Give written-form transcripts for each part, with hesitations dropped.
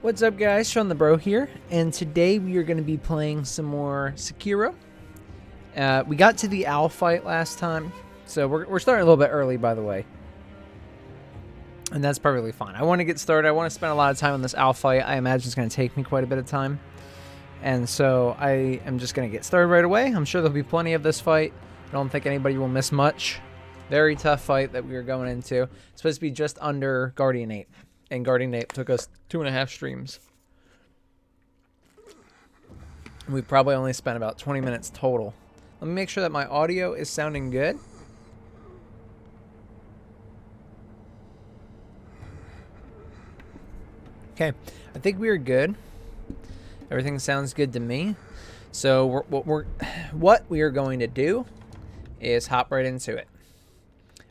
What's up, guys? Sean the Bro here, and today we are going to be playing some more Sekiro. We got to the owl fight last time, so we're starting a little bit early, by the way. And that's perfectly fine. I want to get started. I want to spend a lot of time on this owl fight. I imagine it's going to take me quite a bit of time. And so I am just going to get started right away. I'm sure there'll be plenty of this fight. I don't think anybody will miss much. Very tough fight that we are going into. It's supposed to be just under Guardian 8. And Guardian 8 took us 2.5 streams. We probably only spent about 20 minutes total. Let me make sure that my audio is sounding good. Okay, I think we are good. Everything sounds good to me. So what we are going to do is hop right into it.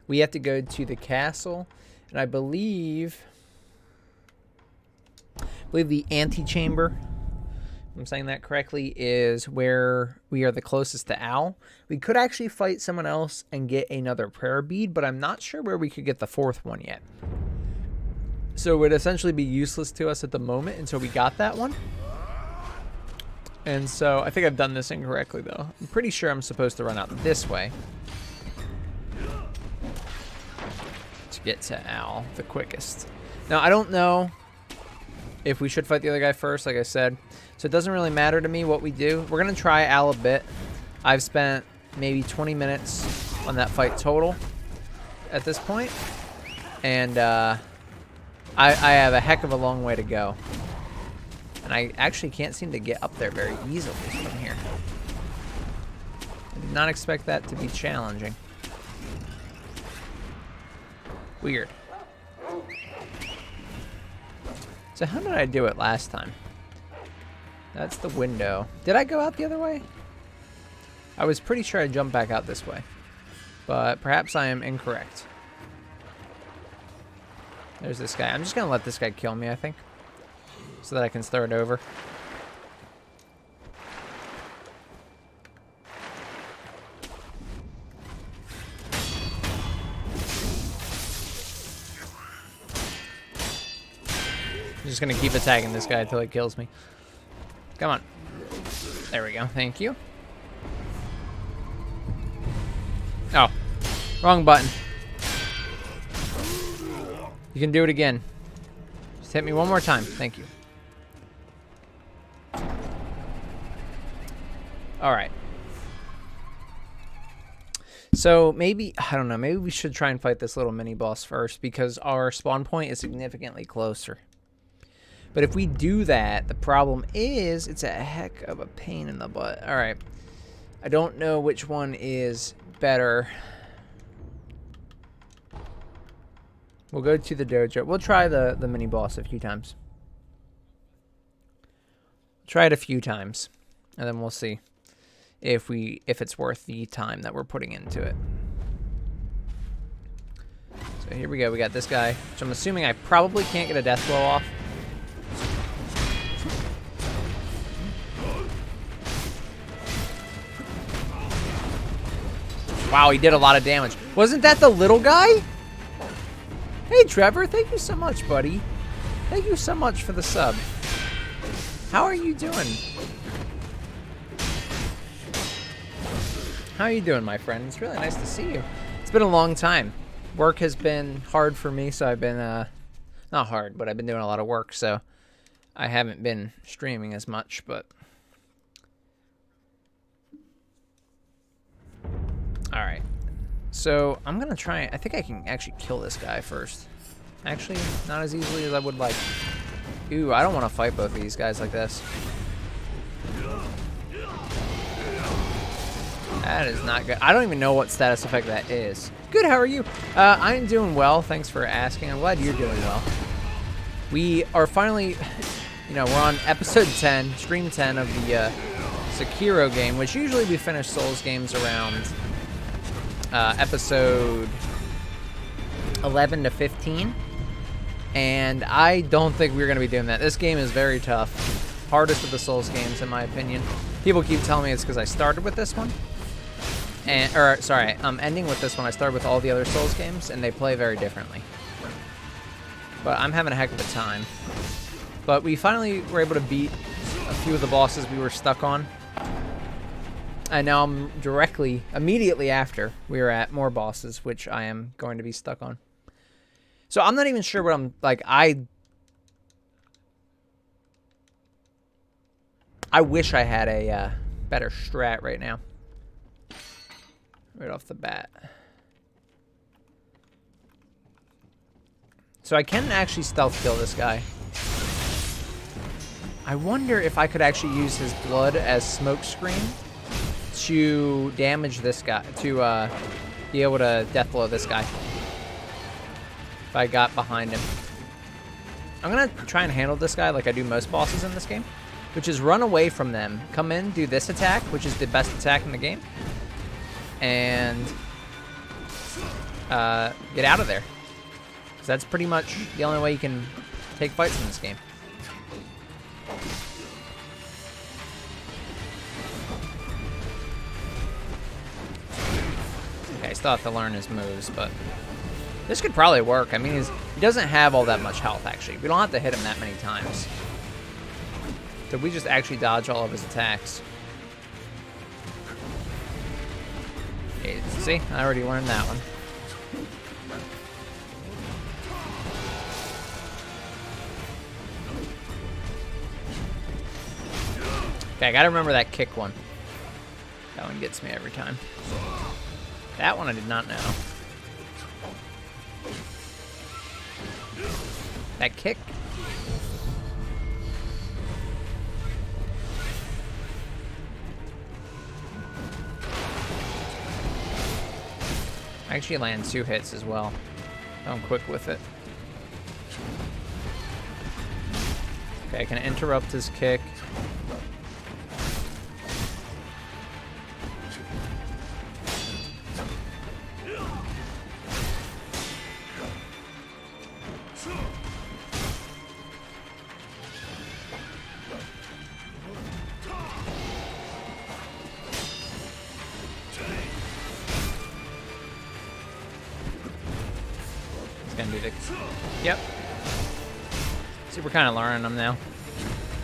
We have to go to the castle, and I believe the antechamber, if I'm saying that correctly, is where we are the closest to Owl. We could actually fight someone else and get another prayer bead, but I'm not sure where we could get the fourth one yet. So it would essentially be useless to us at the moment until we got that one. And so I think I've done this incorrectly, though. I'm pretty sure I'm supposed to run out this way to get to Owl the quickest. Now, I don't know if we should fight the other guy first, like I said. So it doesn't really matter to me what we do. We're going to try Al a bit. I've spent maybe 20 minutes on that fight total at this point. And I have a heck of a long way to go. And I actually can't seem to get up there very easily from here. I did not expect that to be challenging. Weird. So how did I do it last time? That's the window. Did I go out the other way? I was pretty sure I jumped back out this way. But perhaps I am incorrect. There's this guy. I'm just going to let this guy kill me, I think. So that I can start over. I'm just gonna keep attacking this guy until he kills me. Come on. There we go. Thank you. Oh. Wrong button. You can do it again. Just hit me one more time. Thank you. Alright. So maybe, I don't know, maybe we should try and fight this little mini boss first because our spawn point is significantly closer. But if we do that, the problem is it's a heck of a pain in the butt. All right. I don't know which one is better. We'll go to the dojo. We'll try the mini boss a few times. Try it a few times, and then we'll see if it's worth the time that we're putting into it. So here we go. We got this guy, which I'm assuming I probably can't get a death blow off. Wow, he did a lot of damage. Wasn't that the little guy? Hey, Trevor, thank you so much, buddy. Thank you so much for the sub. How are you doing? How are you doing, my friend? It's really nice to see you. It's been a long time. Work has been hard for me, so I've been, not hard, but I've been doing a lot of work, so I haven't been streaming as much, but alright, so I'm going to try, I think I can actually kill this guy first. Actually, not as easily as I would like. Ooh, I don't want to fight both of these guys like this. That is not good. I don't even know what status effect that is. Good, how are you? I'm doing well, thanks for asking. I'm glad you're doing well. We are finally, you know, we're on episode 10, stream 10 of the Sekiro game, which usually we finish Souls games around episode 11 to 15, and I don't think we're going to be doing that. This game is very tough. Hardest of the Souls games, in my opinion. People keep telling me it's because I started with this one. I'm ending with this one. I started with all the other Souls games, and they play very differently. But I'm having a heck of a time. But we finally were able to beat a few of the bosses we were stuck on. And now I'm immediately after, we are at more bosses, which I am going to be stuck on. So I'm not even sure what I'm, like, I wish I had a better strat right now. Right off the bat. So I can actually stealth kill this guy. I wonder if I could actually use his blood as smoke screen to damage this guy, to be able to death blow this guy. If I got behind him. I'm gonna try and handle this guy like I do most bosses in this game, which is run away from them, come in, do this attack, which is the best attack in the game, and get out of there. So that's pretty much the only way you can take fights in this game. Okay, I still have to learn his moves, but this could probably work. I mean, he doesn't have all that much health, actually. We don't have to hit him that many times. So we just actually dodge all of his attacks. Okay, see? I already learned that one. Okay, I gotta remember that kick one. That one gets me every time. That one I did not know. That kick. I actually land 2 hits as well. I'm quick with it. Okay, I can interrupt his kick. Gonna do the... Yep. See, we're kind of learning them now.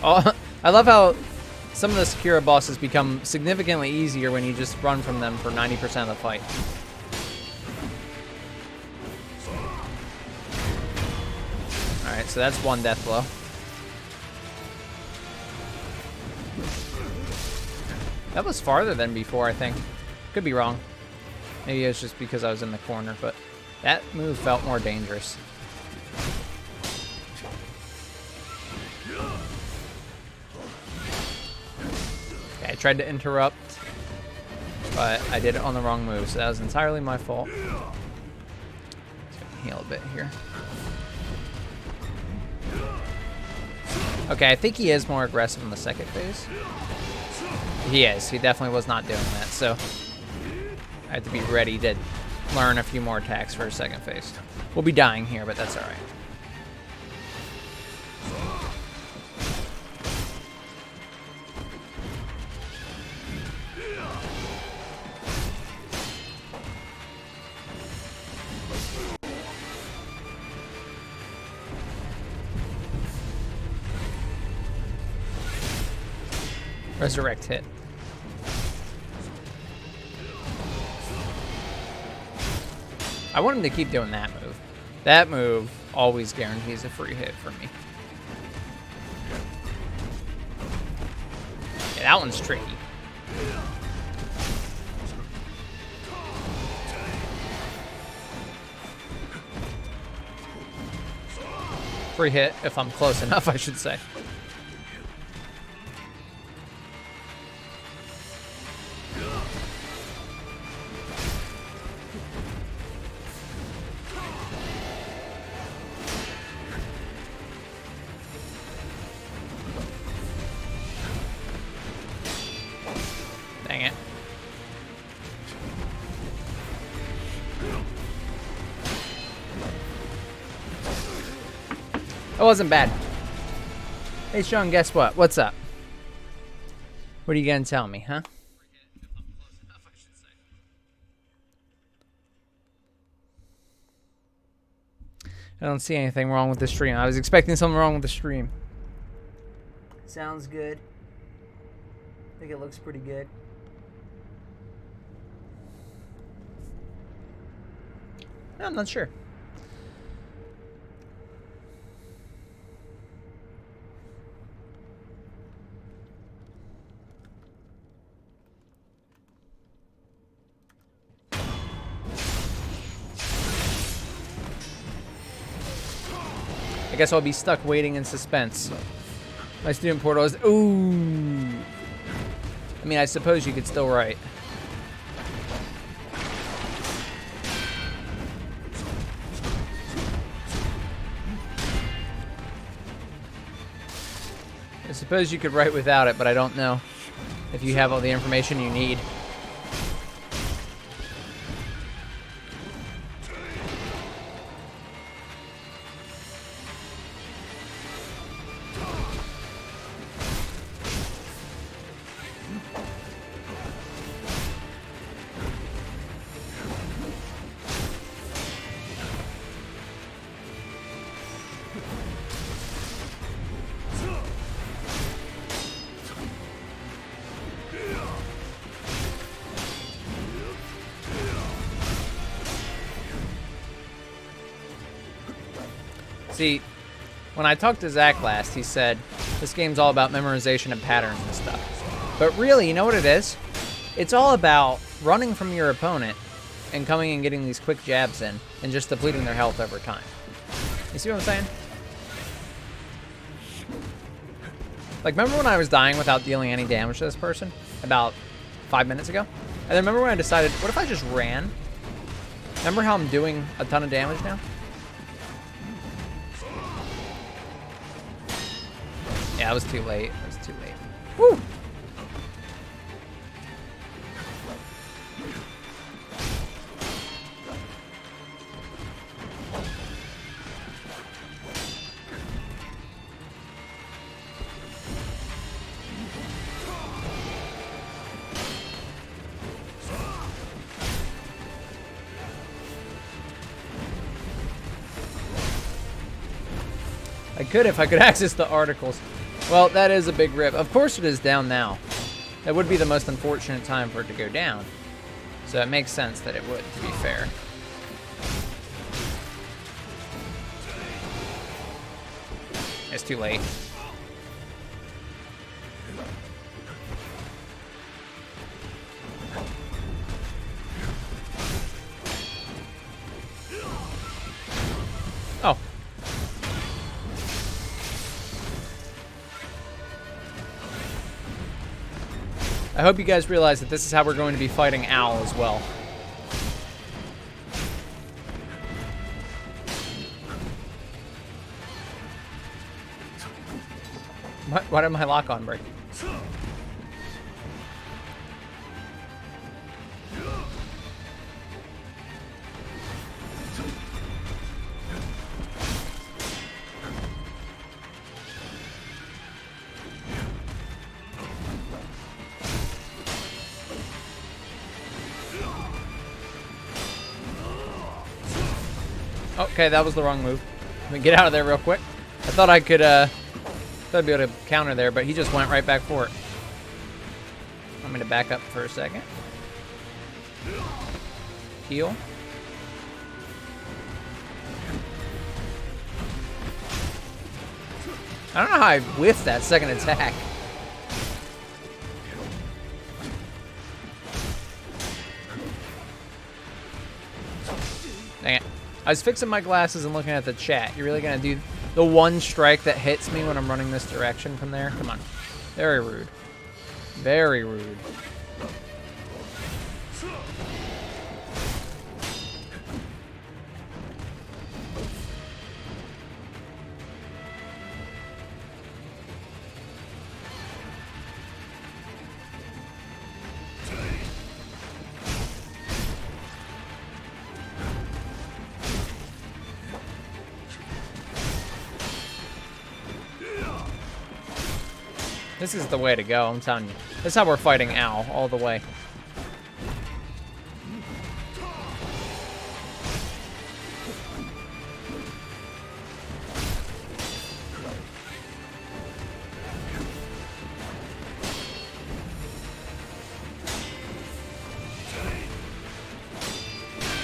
Oh, I love how some of the Sekiro bosses become significantly easier when you just run from them for 90% of the fight. Alright, so that's 1 death blow. That was farther than before, I think. Could be wrong. Maybe it's just because I was in the corner, but that move felt more dangerous. Okay, I tried to interrupt, but I did it on the wrong move, so that was entirely my fault. Let's heal a bit here. Okay, I think he is more aggressive in the second phase. He is. He definitely was not doing that, so I have to be ready to learn a few more attacks for a second phase. We'll be dying here, but that's alright. Resurrect hit. I want him to keep doing that move. That move always guarantees a free hit for me. Yeah, that one's tricky. Free hit if I'm close enough, I should say. Dang it. That wasn't bad. Hey, Sean, guess what? What's up? What are you gonna tell me, huh? I don't see anything wrong with the stream. I was expecting something wrong with the stream. Sounds good. I think it looks pretty good. I'm not sure. I guess I'll be stuck waiting in suspense. My student portal is... Ooh. I mean, I suppose you could still write. I suppose you could write without it, but I don't know if you have all the information you need. See, when I talked to Zach last, he said this game's all about memorization and patterns and stuff. But really, you know what it is? It's all about running from your opponent and coming and getting these quick jabs in and just depleting their health over time. You see what I'm saying? Like, remember when I was dying without dealing any damage to this person about 5 minutes ago? And then remember when I decided, what if I just ran? Remember how I'm doing a ton of damage now? Yeah, it was too late. It was too late. Woo! I could if I could access the articles. Well, that is a big rip. Of course it is down now. That would be the most unfortunate time for it to go down. So it makes sense that it would, to be fair. It's too late. Oh. I hope you guys realize that this is how we're going to be fighting Owl as well. Why did my lock-on break? Okay, that was the wrong move. Let me get out of there real quick. I thought I could, thought I'd be able to counter there, but he just went right back for it. I'm gonna back up for a second. Heal. I don't know how I whiffed that second attack. Dang it. I was fixing my glasses and looking at the chat. You're really gonna do the one strike that hits me when I'm running this direction from there? Come on. Very rude. Very rude. This is the way to go, I'm telling you. This is how we're fighting Owl, all the way.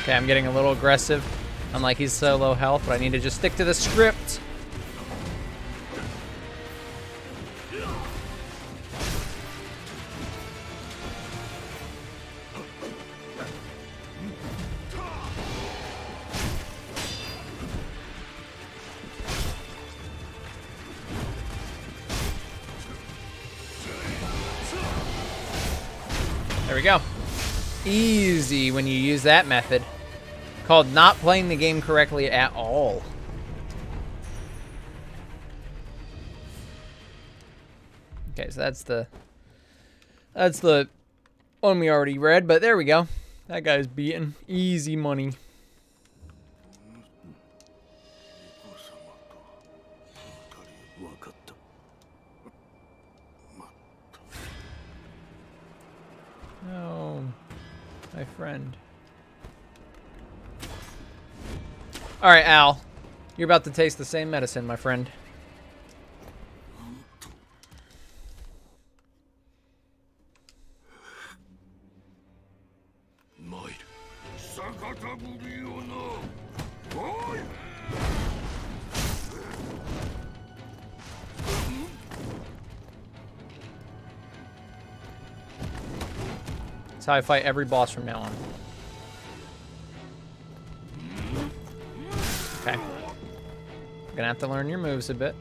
Okay, I'm getting a little aggressive. Unlike he's so low health, but I need to just stick to the script. There we go. Easy when you use that method. Called not playing the game correctly at all. Okay, so that's the one we already read, but there we go. That guy's beaten. Easy money. Oh, my friend. All right, Al. You're about to taste the same medicine, my friend. That's how I fight every boss from now on. Okay. Gonna have to learn your moves a bit.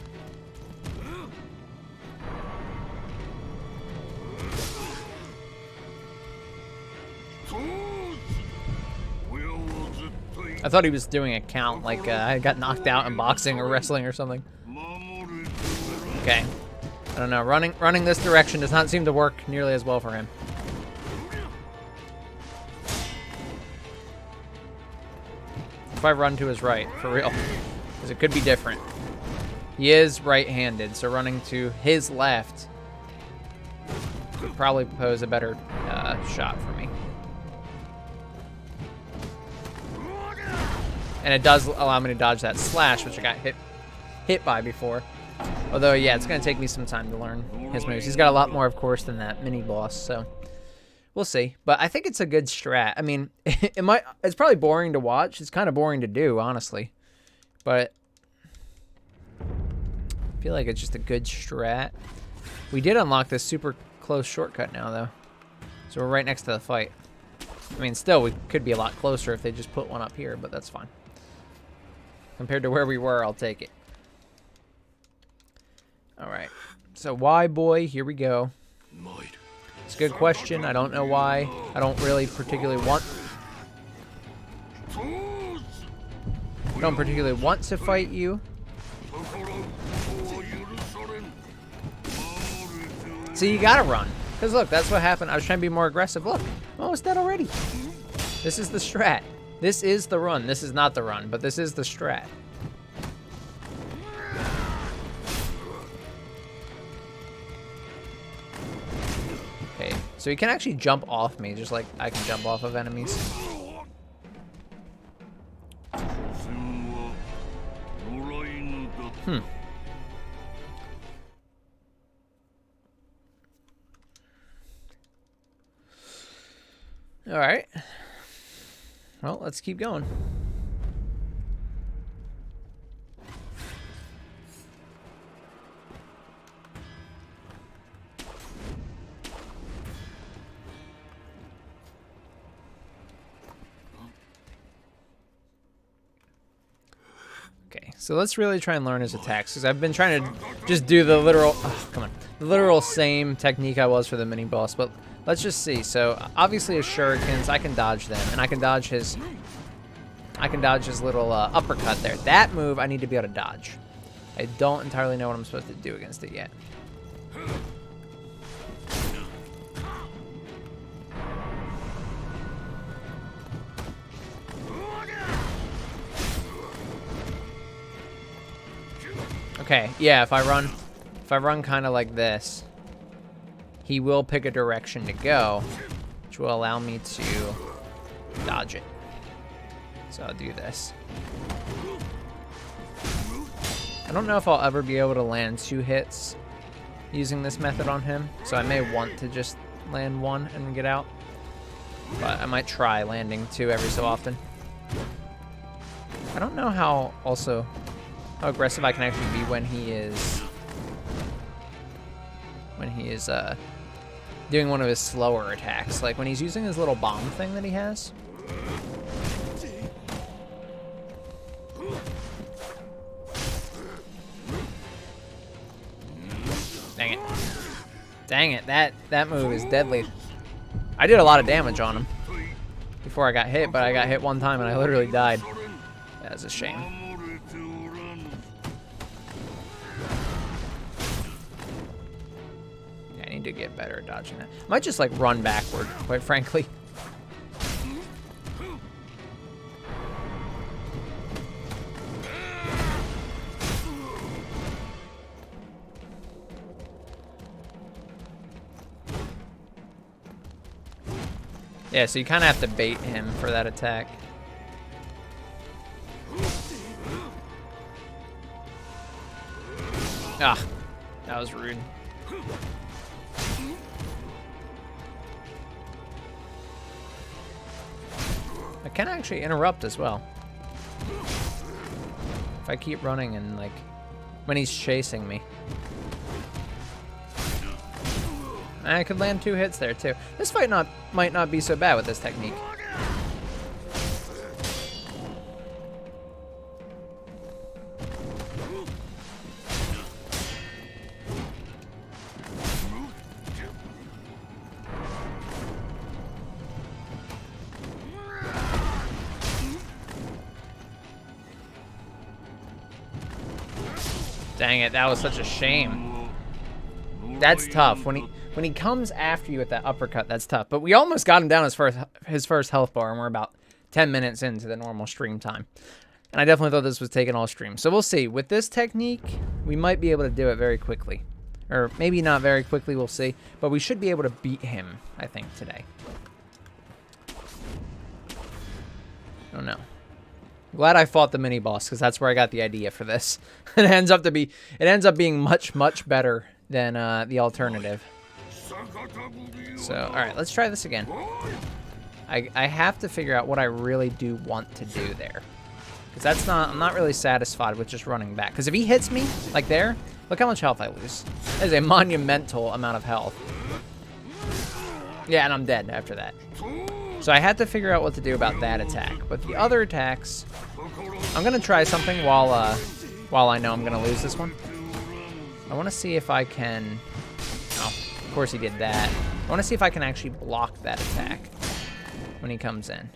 I thought he was doing a count, like I got knocked out in boxing or wrestling or something. Okay. I don't know. Running this direction does not seem to work nearly as well for him. If I run to his right, for real. Because it could be different. He is right-handed, so running to his left would probably pose a better shot for me. And it does allow me to dodge that slash, which I got hit by before. Although, yeah, it's going to take me some time to learn his moves. He's got a lot more, of course, than that mini-boss, so we'll see. But I think it's a good strat. I mean, it's probably boring to watch. It's kind of boring to do, honestly. But I feel like it's just a good strat. We did unlock this super close shortcut now, though. So we're right next to the fight. I mean, still, we could be a lot closer if they just put one up here, but that's fine. Compared to where we were, I'll take it. All right. So why, boy? Here we go. It's a good question. I don't know why. I don't really particularly want... I don't particularly want to fight you. So you gotta run. Because look, that's what happened. I was trying to be more aggressive. Look, I'm almost dead already. This is the strat. This is the run. This is not the run, but this is the strat. Okay, so he can actually jump off me, just like I can jump off of enemies. All right. Well, let's keep going. Okay, so let's really try and learn his attacks, because I've been trying to just do the literal, the literal same technique I was for the mini boss, but let's just see. So obviously his shurikens, I can dodge them, and I can dodge his little uppercut there. That move I need to be able to dodge. I don't entirely know what I'm supposed to do against it yet. Okay, yeah, if I run kind of like this, he will pick a direction to go, which will allow me to dodge it. So I'll do this. I don't know if I'll ever be able to land 2 hits using this method on him, so I may want to just land 1 and get out. But I might try landing 2 every so often. I don't know how aggressive I can actually be when he is doing one of his slower attacks, like when he's using his little bomb thing that he has. Dang it. Dang it, that move is deadly. I did a lot of damage on him before I got hit, but I got hit one time and I literally died. That's a shame. Yeah, I need to get better at dodging that. I might just like run backward, quite frankly. Yeah, so you kind of have to bait him for that attack. Ah, that was rude. I can actually interrupt as well. If I keep running and like, when he's chasing me. I could land 2 hits there too. This fight might not be so bad with this technique. Dang it, that was such a shame. That's tough. When he comes after you with that uppercut, that's tough. But we almost got him down his first health bar, and we're about 10 minutes into the normal stream time. And I definitely thought this was taking all stream. So we'll see. With this technique, we might be able to do it very quickly. Or maybe not very quickly, we'll see. But we should be able to beat him, I think, today. I don't know. I'm glad I fought the mini boss, because that's where I got the idea for this. It ends up being much, much better than the alternative. So, alright, let's try this again. I have to figure out what I really do want to do there. Because I'm not really satisfied with just running back. Because if he hits me, like there, look how much health I lose. That is a monumental amount of health. Yeah, and I'm dead after that. So I had to figure out what to do about that attack. But the other attacks, I'm going to try something while I know I'm going to lose this one. I want to see if I can... Oh, of course he did that. I want to see if I can actually block that attack when he comes in.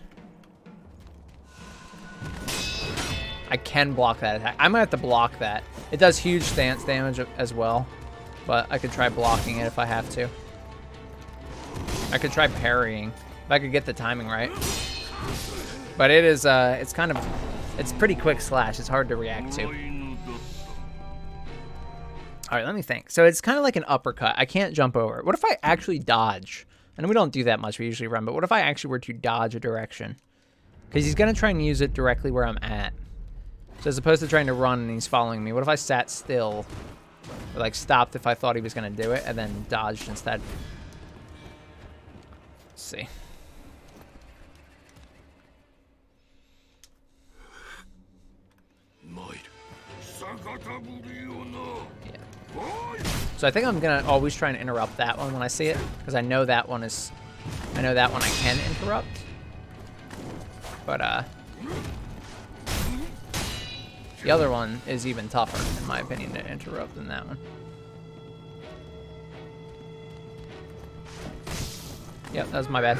I can block that attack. I'm going to have to block that. It does huge stance damage as well, but I could try blocking it if I have to. I could try parrying if I could get the timing right. But it is, it's pretty quick slash. It's hard to react to. All right, let me think. So it's kind of like an uppercut. I can't jump over it. What if I actually dodge? And we don't do that much. We usually run. But what if I actually were to dodge a direction? Because he's going to try and use it directly where I'm at. So as opposed to trying to run and he's following me, what if I sat still? Or like stopped if I thought he was going to do it and then dodged instead? Let's see. So I think I'm gonna always try and interrupt that one when I see it, because I know that one I can interrupt. But the other one is even tougher, in my opinion, to interrupt than that one. Yep, that was my bad.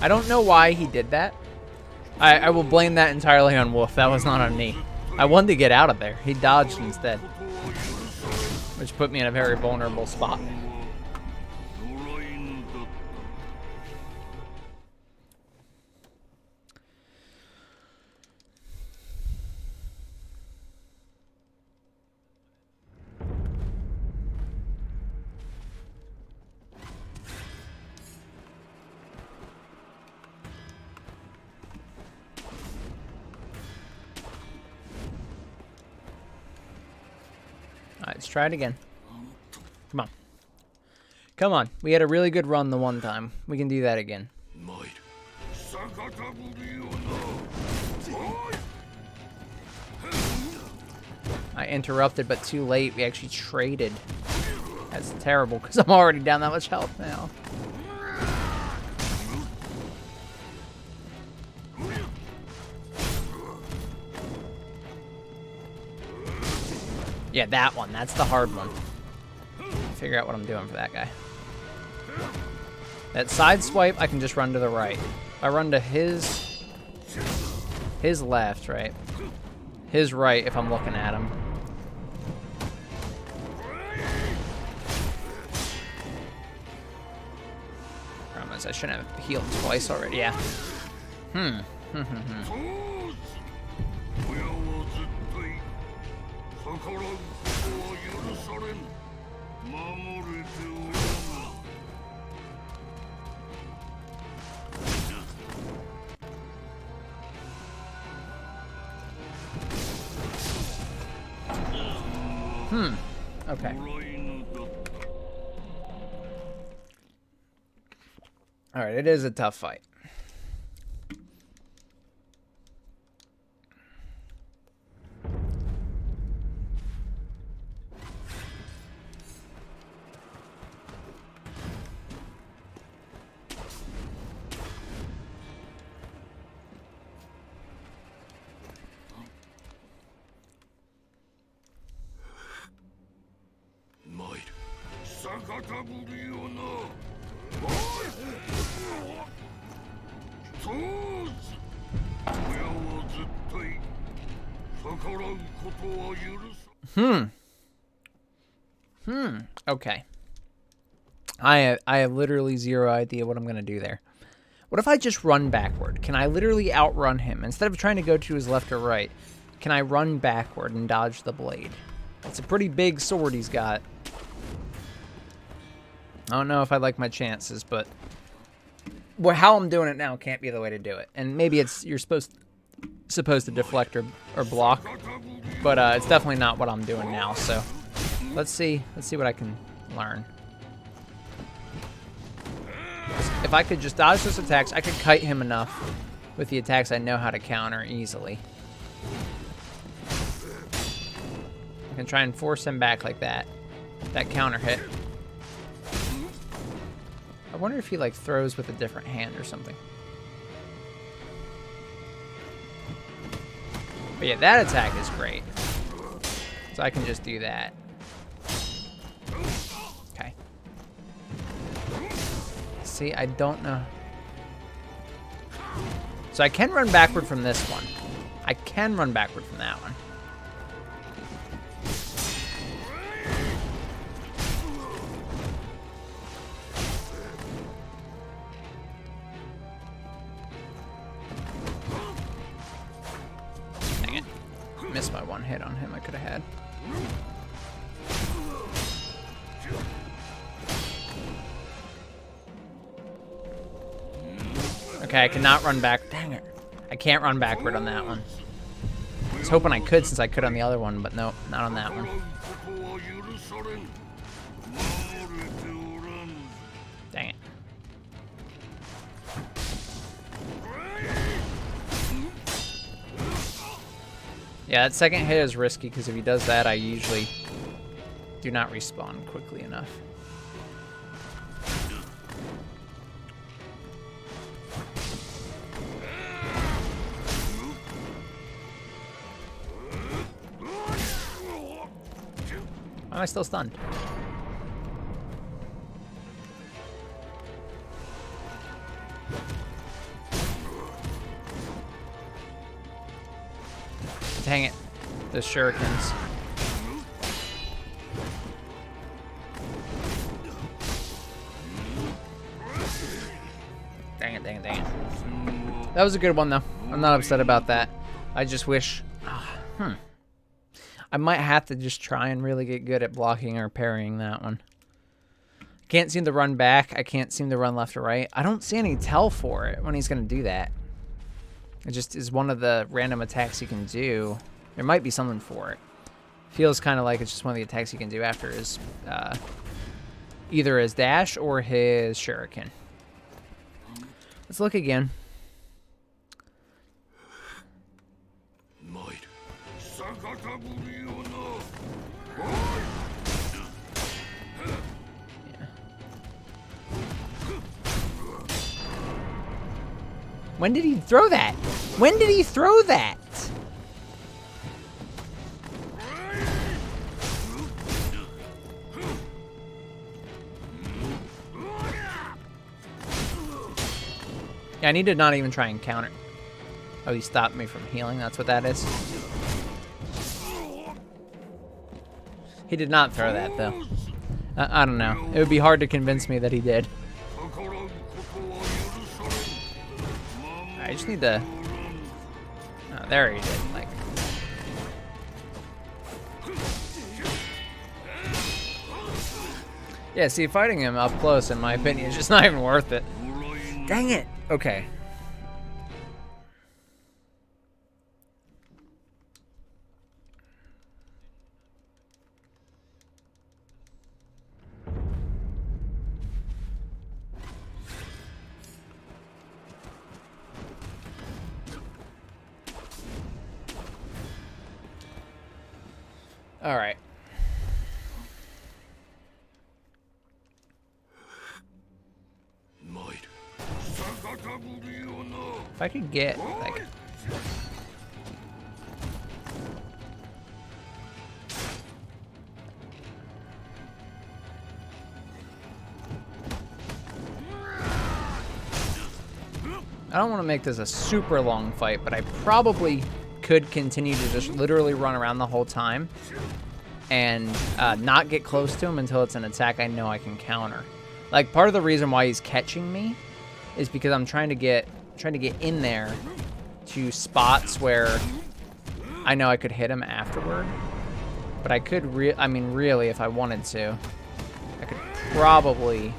I don't know why he did that. I will blame that entirely on Wolf. That was not on me. I wanted to get out of there. He dodged instead, which put me in a very vulnerable spot. Alright, let's try it again. Come on. Come on. We had a really good run the one time. We can do that again. I interrupted, but too late. We actually traded. That's terrible, because I'm already down that much health now. Yeah, that one. That's the hard one. Figure out what I'm doing for that guy. That side swipe, I can just run to the right. If I run to his left, right? His right, if I'm looking at him. Promise, I shouldn't have healed twice already. Yeah. Okay. Alright, it is a tough fight. Okay. I have literally zero idea what I'm going to do there. What if I just run backward? Can I literally outrun him? Instead of trying to go to his left or right, can I run backward and dodge the blade? It's a pretty big sword he's got. I don't know if I like my chances, but how I'm doing it now can't be the way to do it. And maybe it's you're supposed to deflect or block, but it's definitely not what I'm doing now. So let's see what I can learn. If I could just dodge those attacks, I could kite him enough with the attacks I know how to counter easily. I can try and force him back like that. That counter hit. I wonder if he like throws with a different hand or something. But yeah, that attack is great. So I can just do that. Okay. See, I don't know. So I can run backward from this one. I can run backward from that one. Dang it. Missed my one hit on him I could have had. Okay, I cannot run back. Dang it. I can't run backward on that one. I was hoping I could since I could on the other one, but no, not on that one. Dang it. Yeah, that second hit is risky because if he does that, I usually do not respawn quickly enough. Why am I still stunned? Dang it. The shurikens. Dang it, dang it, dang it. That was a good one, though. I'm not upset about that. I just wish... I might have to just try and really get good at blocking or parrying that one. Can't seem to run back. I can't seem to run left or right. I don't see any tell for it when he's going to do that. It just is one of the random attacks he can do. There might be something for it. Feels kind of like it's just one of the attacks he can do after his either his dash or his shuriken. Let's look again. When did he throw that? When did he throw that? Yeah, I need to not even try and counter. Oh, he stopped me from healing. That's what that is. He did not throw that, though. I don't know. It would be hard to convince me that he did. I just need to... Oh, there he did. Like... Yeah, see, fighting him up close, in my opinion, is just not even worth it. Dang it! Okay. All right. If I could get, like... I don't want to make this a super long fight, but I probably could continue to just literally run around the whole time and not get close to him until it's an attack I know I can counter. Like, part of the reason why he's catching me is because I'm trying to get in there to spots where I know I could hit him afterward. But I could I mean, really, if I wanted to, I could probably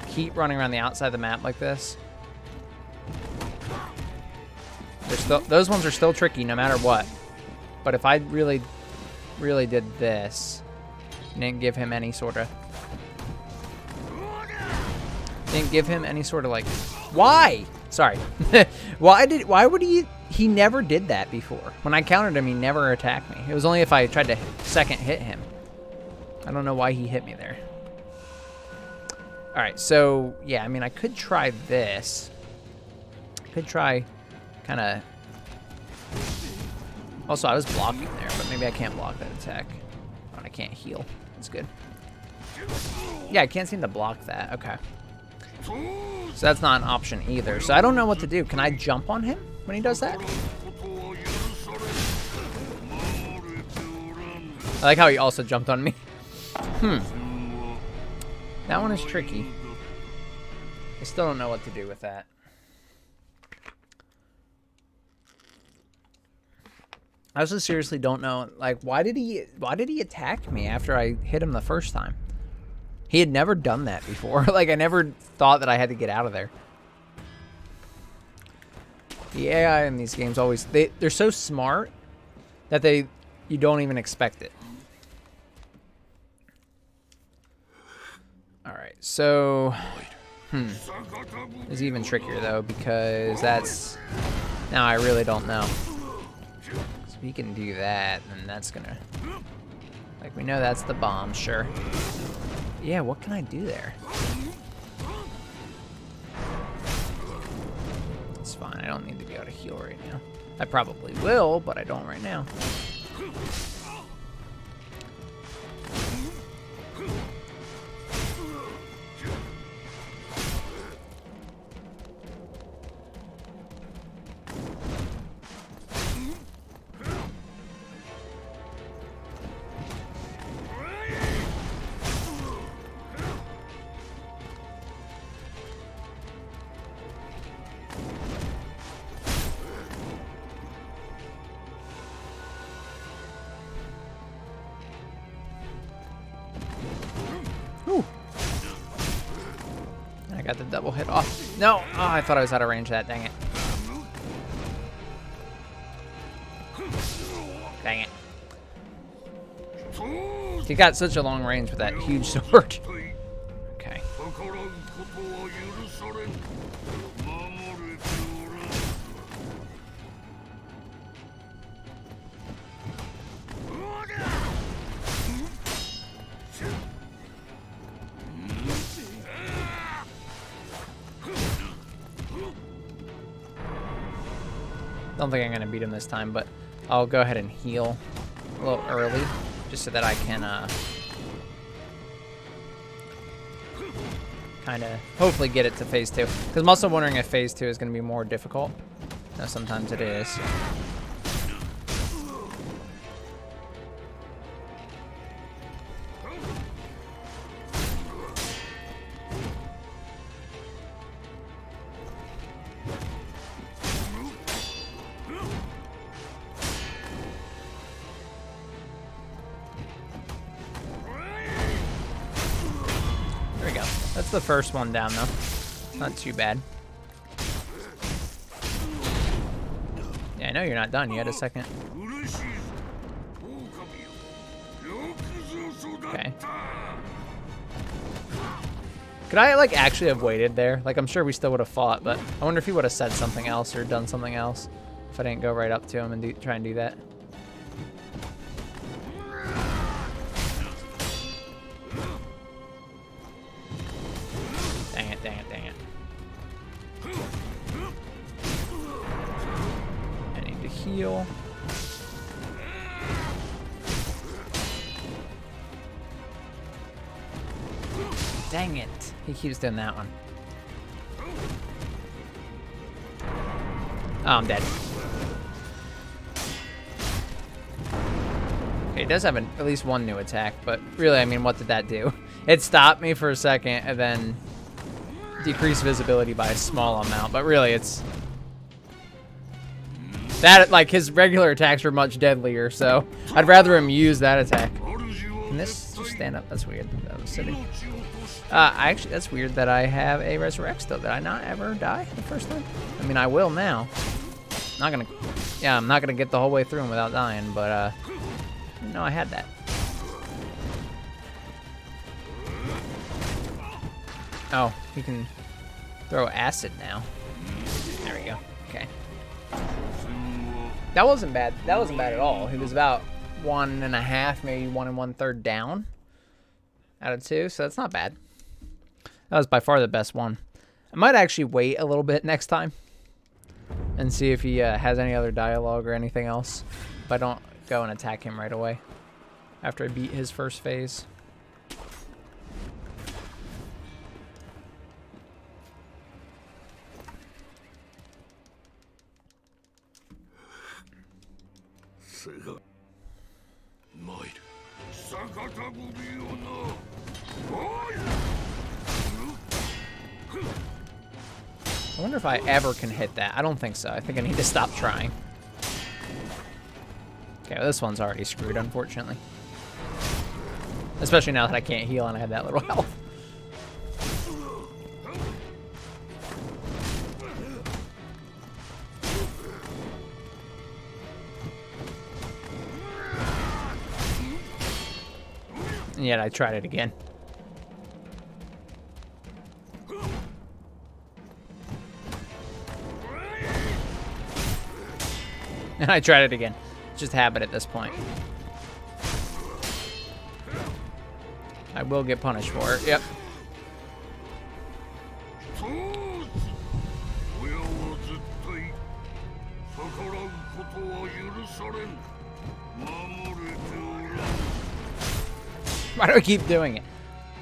keep running around the outside of the map like this. Those ones are still tricky no matter what. But if I really did this, didn't give him any sort of like, why? Sorry. Why would he never did that before. When I countered him, he never attacked me. It was only if I tried to second hit him. I don't know why he hit me there. All right, so yeah, I mean, I could try this. I could try kind of... Also, I was blocking there, but maybe I can't block that attack. Oh, I can't heal. That's good. Yeah, I can't seem to block that. Okay. So that's not an option either. So I don't know what to do. Can I jump on him when he does that? I like how he also jumped on me. That one is tricky. I still don't know what to do with that. I also seriously don't know, like, why did he attack me after I hit him the first time? He had never done that before. Like, I never thought that I had to get out of there. The AI in these games always, they're so smart that you don't even expect it. All right, so it's even trickier though, because that's, now I really don't know. So he can do that, and that's gonna, like, we know that's the bomb, sure. Yeah, what can I do there? It's fine, I don't need to be able to heal right now. I probably will, but I don't right now. I got the double hit off. No! Oh, I thought I was out of range of that. Dang it. Dang it. He got such a long range with that huge sword. Okay. Don't think I'm gonna beat him this time, but I'll go ahead and heal a little early, just so that I can kind of hopefully get it to phase 2. Because I'm also wondering if phase 2 is gonna be more difficult. Now sometimes it is. That's the first one down, though. Not too bad. Yeah, I know you're not done. You had a second. Okay. Could I, like, actually have waited there? Like, I'm sure we still would have fought, but I wonder if he would have said something else or done something else if I didn't go right up to him and try and do that. Dang it. I need to heal. Dang it. He keeps doing that one. Oh, I'm dead. Okay, it does have at least one new attack, but really, I mean, what did that do? It stopped me for a second and then decreased visibility by a small amount, but really it's that, like, his regular attacks are much deadlier, so I'd rather him use that attack. Can this just stand up? That's weird. That was sitting. Actually, that's weird that I have a resurrect still. Did I not ever die the first time? I mean, I will now. I'm not gonna get the whole way through him without dying, but I didn't know I had that. Oh, he can throw acid now. There we go. Okay. That wasn't bad. That wasn't bad at all. He was about 1.5, maybe 1 1/3 down out of 2, so that's not bad. That was by far the best one. I might actually wait a little bit next time and see if he has any other dialogue or anything else. If I don't go and attack him right away after I beat his first phase. I wonder if I ever can hit that. I don't think so. I think I need to stop trying. Okay, well, this one's already screwed, unfortunately. Especially now that I can't heal and I have that little health. And yet I tried it again. And I tried it again. It's just habit at this point. I will get punished for it. Yep. Why do I keep doing it?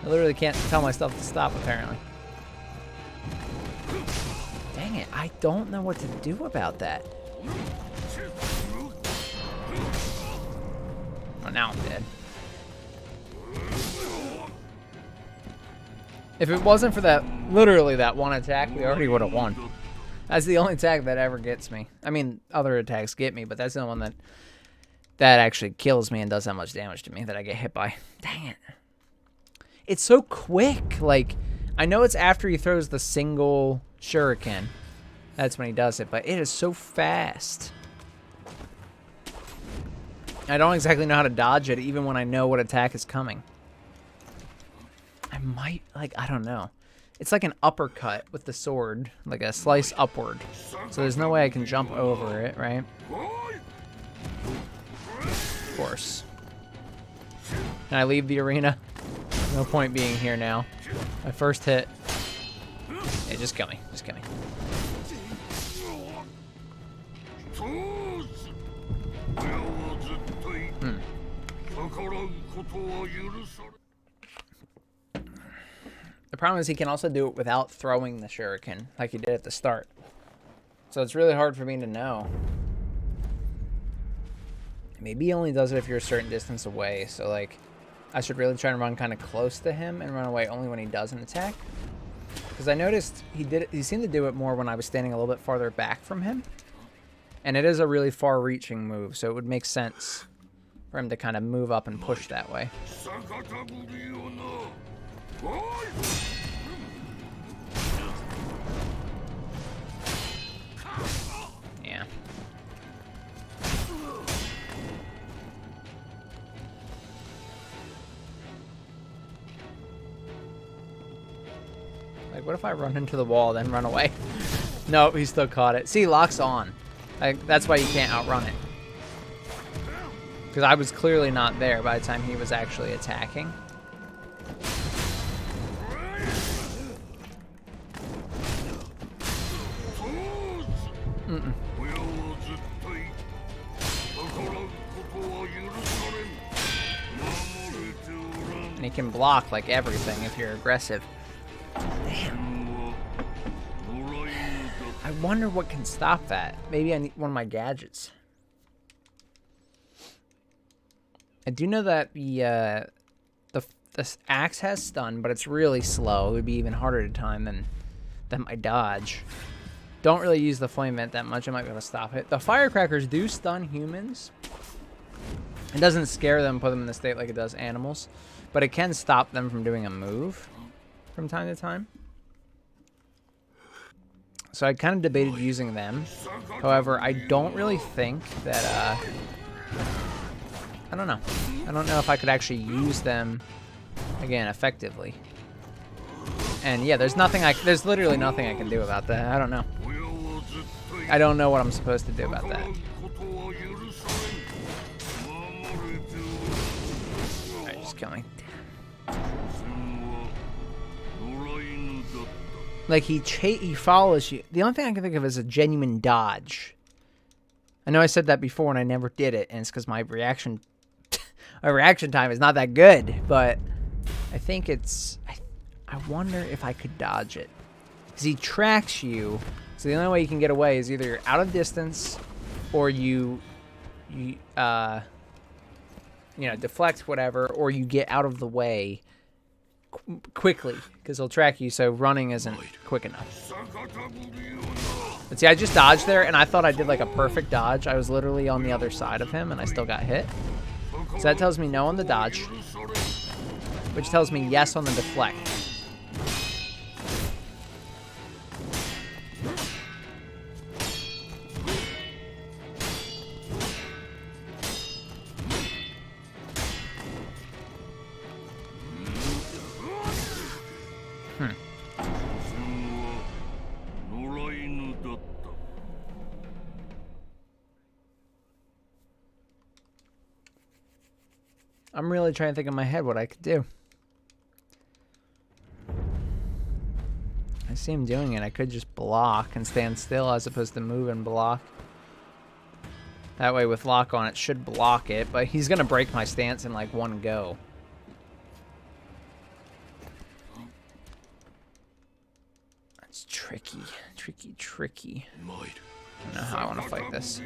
I literally can't tell myself to stop, apparently. Dang it, I don't know what to do about that. Oh, now I'm dead. If it wasn't for that, literally that one attack, we already would have won. That's the only attack that ever gets me. I mean, other attacks get me, but that's the one that actually kills me and does that much damage to me that I get hit by. Dang it. It's so quick. Like, I know it's after he throws the single shuriken. That's when he does it, but it is so fast. I don't exactly know how to dodge it, even when I know what attack is coming. I might, like, I don't know. It's like an uppercut with the sword, like a slice upward. So there's no way I can jump over it, right? Of course. Can I leave the arena? No point being here now. My first hit. Hey, just kill me. Just kill me. The problem is he can also do it without throwing the shuriken, like he did at the start. So it's really hard for me to know. Maybe he only does it if you're a certain distance away, so like, I should really try to run kind of close to him and run away only when he does an attack. Because I noticed he seemed to do it more when I was standing a little bit farther back from him. And it is a really far-reaching move, so it would make sense for him to kind of move up and push that way. Yeah. Like, what if I run into the wall, then run away? Nope, he still caught it. See, lock's on. Like, that's why you can't outrun it. Because I was clearly not there by the time he was actually attacking. Mm-mm. And he can block like everything if you're aggressive. Damn. I wonder what can stop that. Maybe I need one of my gadgets. I do know that the axe has stun, but it's really slow. It would be even harder to time than my dodge. Don't really use the flame vent that much. I might be able to stop it. The firecrackers do stun humans. It doesn't scare them, put them in a state like it does animals, but it can stop them from doing a move from time to time. So I kind of debated using them. However, I don't really think that, I don't know. I don't know if I could actually use them, again, effectively. And yeah, there's literally nothing I can do about that. I don't know. I don't know what I'm supposed to do about that. Alright, just kill me. Like, he follows you. The only thing I can think of is a genuine dodge. I know I said that before and I never did it, and it's because my reaction time is not that good, but I think it's... I wonder if I could dodge it. Because he tracks you, so the only way you can get away is either you're out of distance or you deflect whatever, or you get out of the way quickly, because he'll track you, so running isn't quick enough. But see, I just dodged there, and I thought I did like a perfect dodge. I was literally on the other side of him, and I still got hit. So that tells me no on the dodge, which tells me yes on the deflect. I'm really trying to think in my head what I could do. I see him doing it. I could just block and stand still as opposed to move and block. That way with lock on it should block it, but he's going to break my stance in like one go. That's tricky. Tricky. I don't know how I want to fight this.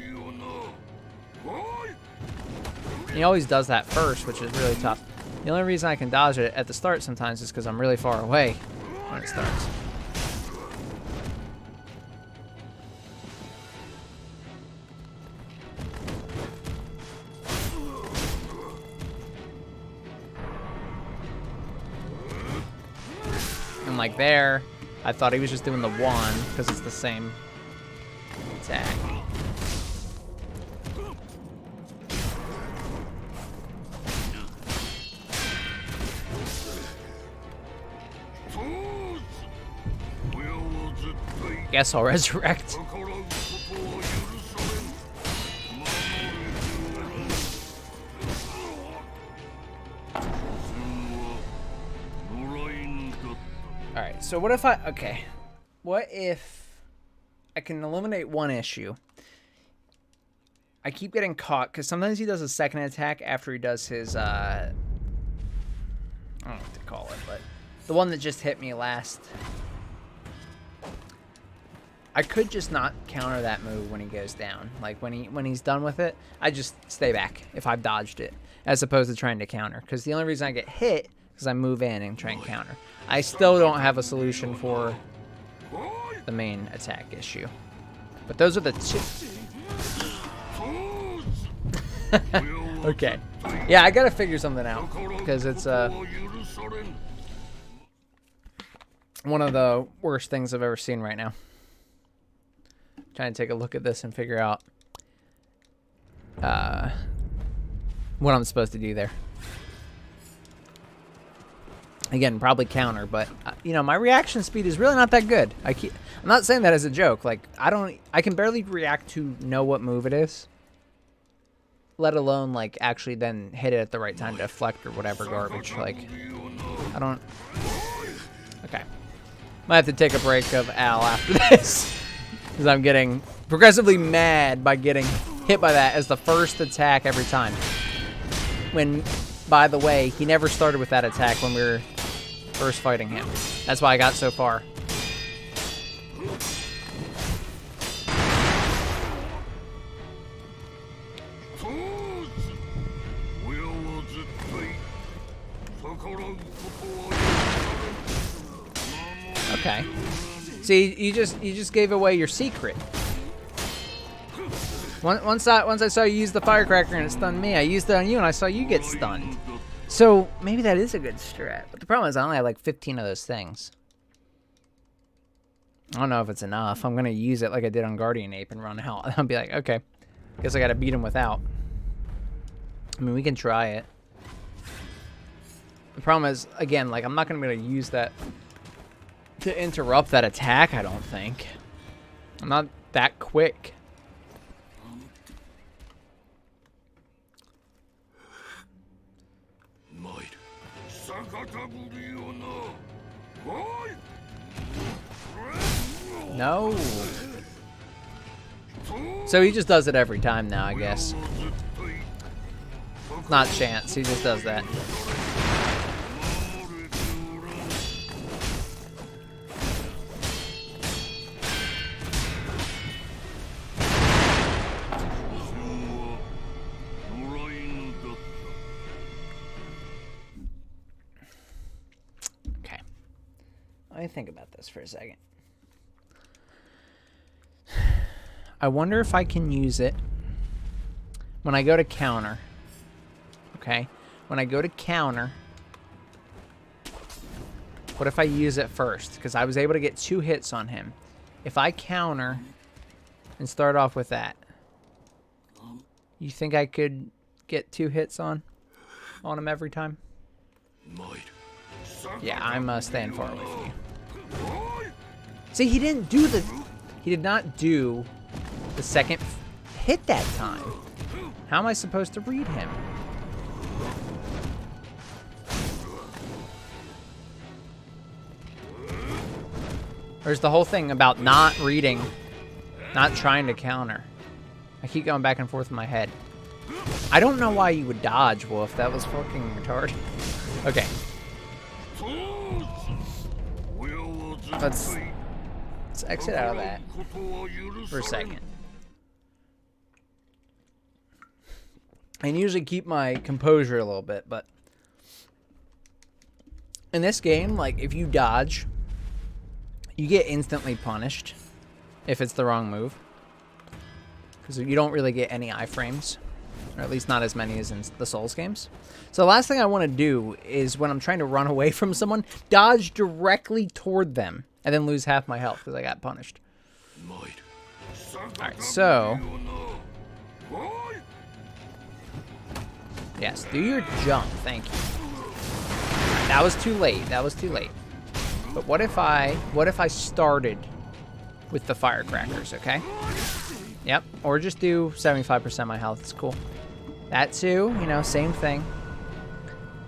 He always does that first, which is really tough. The only reason I can dodge it at the start sometimes is because I'm really far away when it starts. And like there, I thought he was just doing the one because it's the same attack. guess I'll resurrect. Alright, so what if what if I can eliminate one issue? I keep getting caught, because sometimes he does a second attack after he does his, I don't know what to call it, but the one that just hit me last. I could just not counter that move when he goes down. Like, when he's done with it, I just stay back if I've dodged it, as opposed to trying to counter. Because the only reason I get hit is I move in and try and counter. I still don't have a solution for the main attack issue. But those are the two. Okay. Yeah, I gotta figure something out. Because it's, one of the worst things I've ever seen right now. Trying to take a look at this and figure out what I'm supposed to do there. Again, probably counter, but you know, my reaction speed is really not that good. I'm not saying that as a joke. Like, I can barely react to know what move it is, let alone like actually then hit it at the right time to deflect or whatever garbage. Like, I don't. Okay, might have to take a break of Al after this because I'm getting progressively mad by getting hit by that as the first attack every time. When, by the way, he never started with that attack when we were first fighting him. That's why I got so far. Okay. See, you just gave away your secret. Once I saw you use the firecracker and it stunned me, I used it on you and I saw you get stunned. So maybe that is a good strat. But the problem is I only have like 15 of those things. I don't know if it's enough. I'm gonna use it like I did on Guardian Ape and run out. I'll be like, okay, guess I gotta beat him without. I mean, we can try it. The problem is, again, like I'm not gonna be able to use that to interrupt that attack, I don't think. I'm not that quick. No. So he just does it every time now, I guess. Not chance, he just does that. Let me think about this for a second. I wonder if I can use it when I go to counter. Okay? When I go to counter, what if I use it first? Because I was able to get 2 hits on him. If I counter and start off with that, you think I could get 2 hits on him every time? Yeah, I'm staying far away from you. See, he did not do the second hit that time. How am I supposed to read him? There's the whole thing about not reading, not trying to counter. I keep going back and forth in my head. I don't know why you would dodge, Wolf. That was fucking retarded. Okay. Let's exit out of that for a second. I usually keep my composure a little bit, but in this game, like, if you dodge, you get instantly punished if it's the wrong move. Because you don't really get any iframes. Or at least not as many as in the Souls games. So the last thing I want to do is, when I'm trying to run away from someone, dodge directly toward them. And then lose half my health because I got punished. Alright, so... yes, do your jump. Thank you. That was too late. That was too late. But what if I started with the firecrackers, okay? Yep, or just do 75% of my health. It's cool. That too, you know, same thing.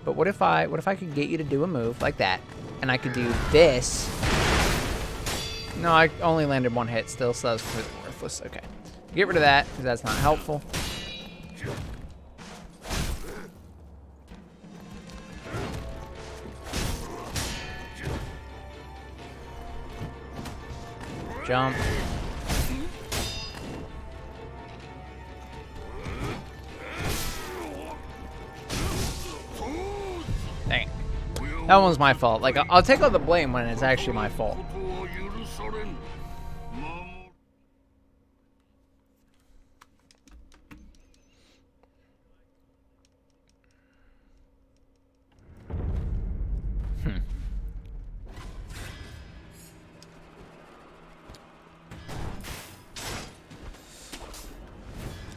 But what if I could get you to do a move like that, and I could do this? No, I only landed one hit still, so that's completely worthless. Okay, get rid of that because that's not helpful. Jump. Dang. That one's my fault. Like, I'll take all the blame when it's actually my fault.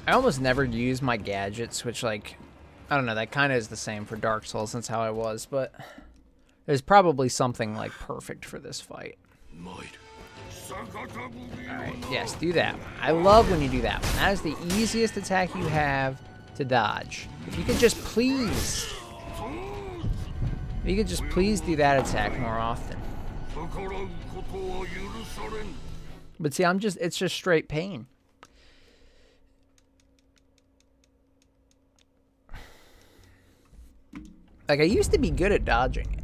I almost never use my gadgets, which, like, I don't know, that kind of is the same for Dark Souls, since how I was, but there's probably something, like, perfect for this fight. Alright, yes, do that one. I love when you do that one. That is the easiest attack you have to dodge. If you could just please... If you could just please do that attack more often. But see, it's just straight pain. Like, I used to be good at dodging it.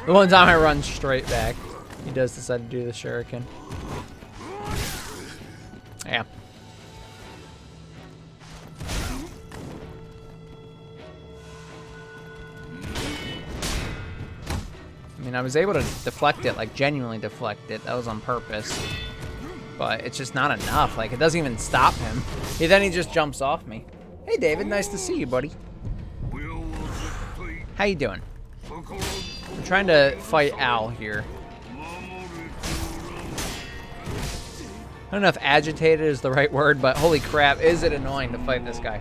The one time I run straight back, he does decide to do the shuriken. Yeah. I mean, I was able to deflect it, like genuinely deflect it. That was on purpose. But it's just not enough. Like, it doesn't even stop him. Then he just jumps off me. Hey, David, nice to see you, buddy. How you doing? I'm trying to fight Al here. I don't know if agitated is the right word, but holy crap, is it annoying to fight this guy.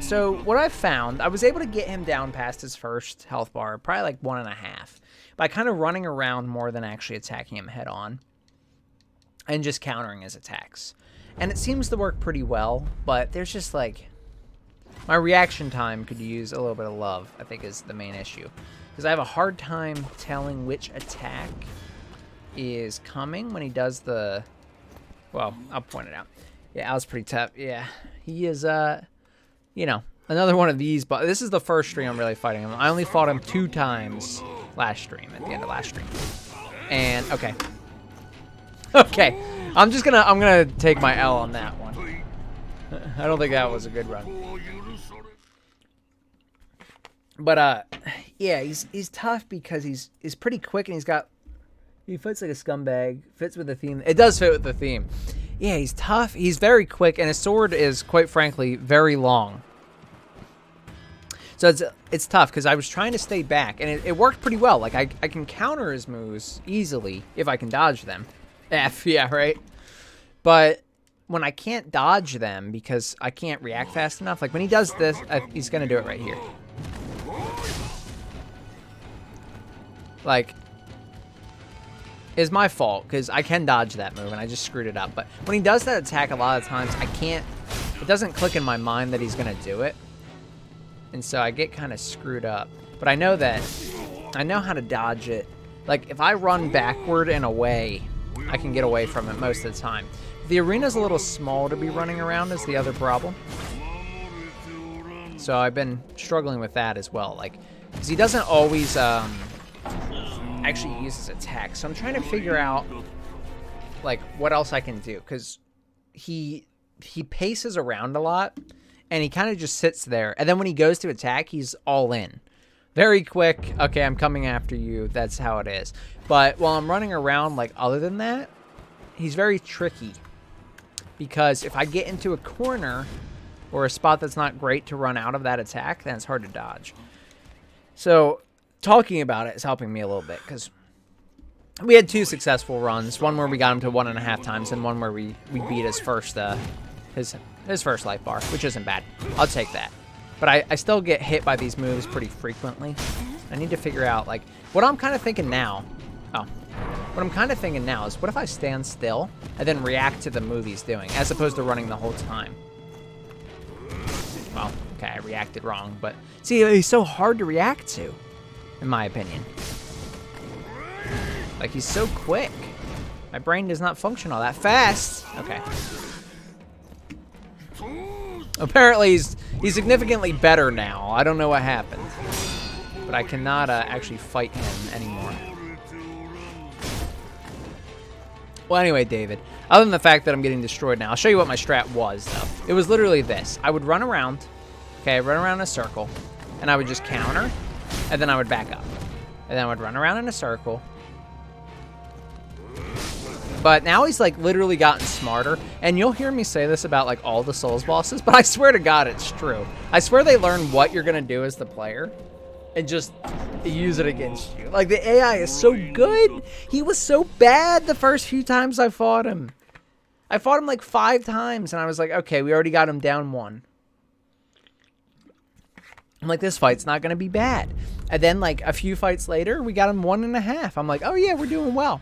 So what I found, I was able to get him down past his first health bar, probably like 1.5, by kind of running around more than actually attacking him head on and just countering his attacks. And it seems to work pretty well, but there's just like, my reaction time could use a little bit of love, I think is the main issue. Because I have a hard time telling which attack is coming when he does the, well, I'll point it out. Yeah, Al's pretty tough. Yeah, he is, you know, another one of these, but this is the first stream I'm really fighting him. I only fought him 2 times last stream, at the end of last stream. And, okay. Okay, I'm gonna take my L on that one. I don't think that was a good run. But, yeah, he's tough because he's pretty quick and he fits like a scumbag, fits with the theme. It does fit with the theme. Yeah, he's tough, he's very quick, and his sword is, quite frankly, very long. So it's tough, because I was trying to stay back, and it worked pretty well. Like, I can counter his moves easily if I can dodge them. Yeah, right? But when I can't dodge them because I can't react fast enough, like when he does this, he's going to do it right here. Like, it's my fault because I can dodge that move and I just screwed it up. But when he does that attack a lot of times, I can't, it doesn't click in my mind that he's going to do it. And so I get kind of screwed up. But I know how to dodge it. Like, if I run backward and away, I can get away from it most of the time. The arena's a little small to be running around is the other problem. So I've been struggling with that as well. Like, because he doesn't always actually use his attack. So I'm trying to figure out, like, what else I can do. Because he paces around a lot, and he kind of just sits there. And then when he goes to attack, he's all in. Very quick. Okay, I'm coming after you. That's how it is. But while I'm running around, like, other than that, he's very tricky. Because if I get into a corner, or a spot that's not great to run out of that attack, then it's hard to dodge. So talking about it is helping me a little bit, because we had 2 successful runs. One where we got him to 1.5 times, and one where we beat his first first life bar, which isn't bad. I'll take that. But I still get hit by these moves pretty frequently. I need to figure out, like, what I'm kind of thinking now. What I'm kind of thinking now is, what if I stand still and then react to the move he's doing, as opposed to running the whole time? Well, okay, I reacted wrong, but see, he's so hard to react to, in my opinion. Like, he's so quick. My brain does not function all that fast. Okay. Apparently, he's significantly better now. I don't know what happened. But I cannot actually fight him anymore. Well, anyway, David, other than the fact that I'm getting destroyed now, I'll show you what my strat was, though. It was literally this. I would run around. Okay, I'd run around in a circle. And I would just counter. And then I would back up. And then I would run around in a circle. But now he's, like, literally gotten smarter. And you'll hear me say this about, like, all the Souls bosses. But I swear to God, it's true. I swear they learn what you're going to do as the player. And just use it against you. Like, the AI is so good. He was so bad the first few times I fought him. I fought him like 5 times, and I was like, okay, we already got him down 1. I'm like, this fight's not going to be bad. And then, like, a few fights later, we got him 1.5. I'm like, oh, yeah, we're doing well.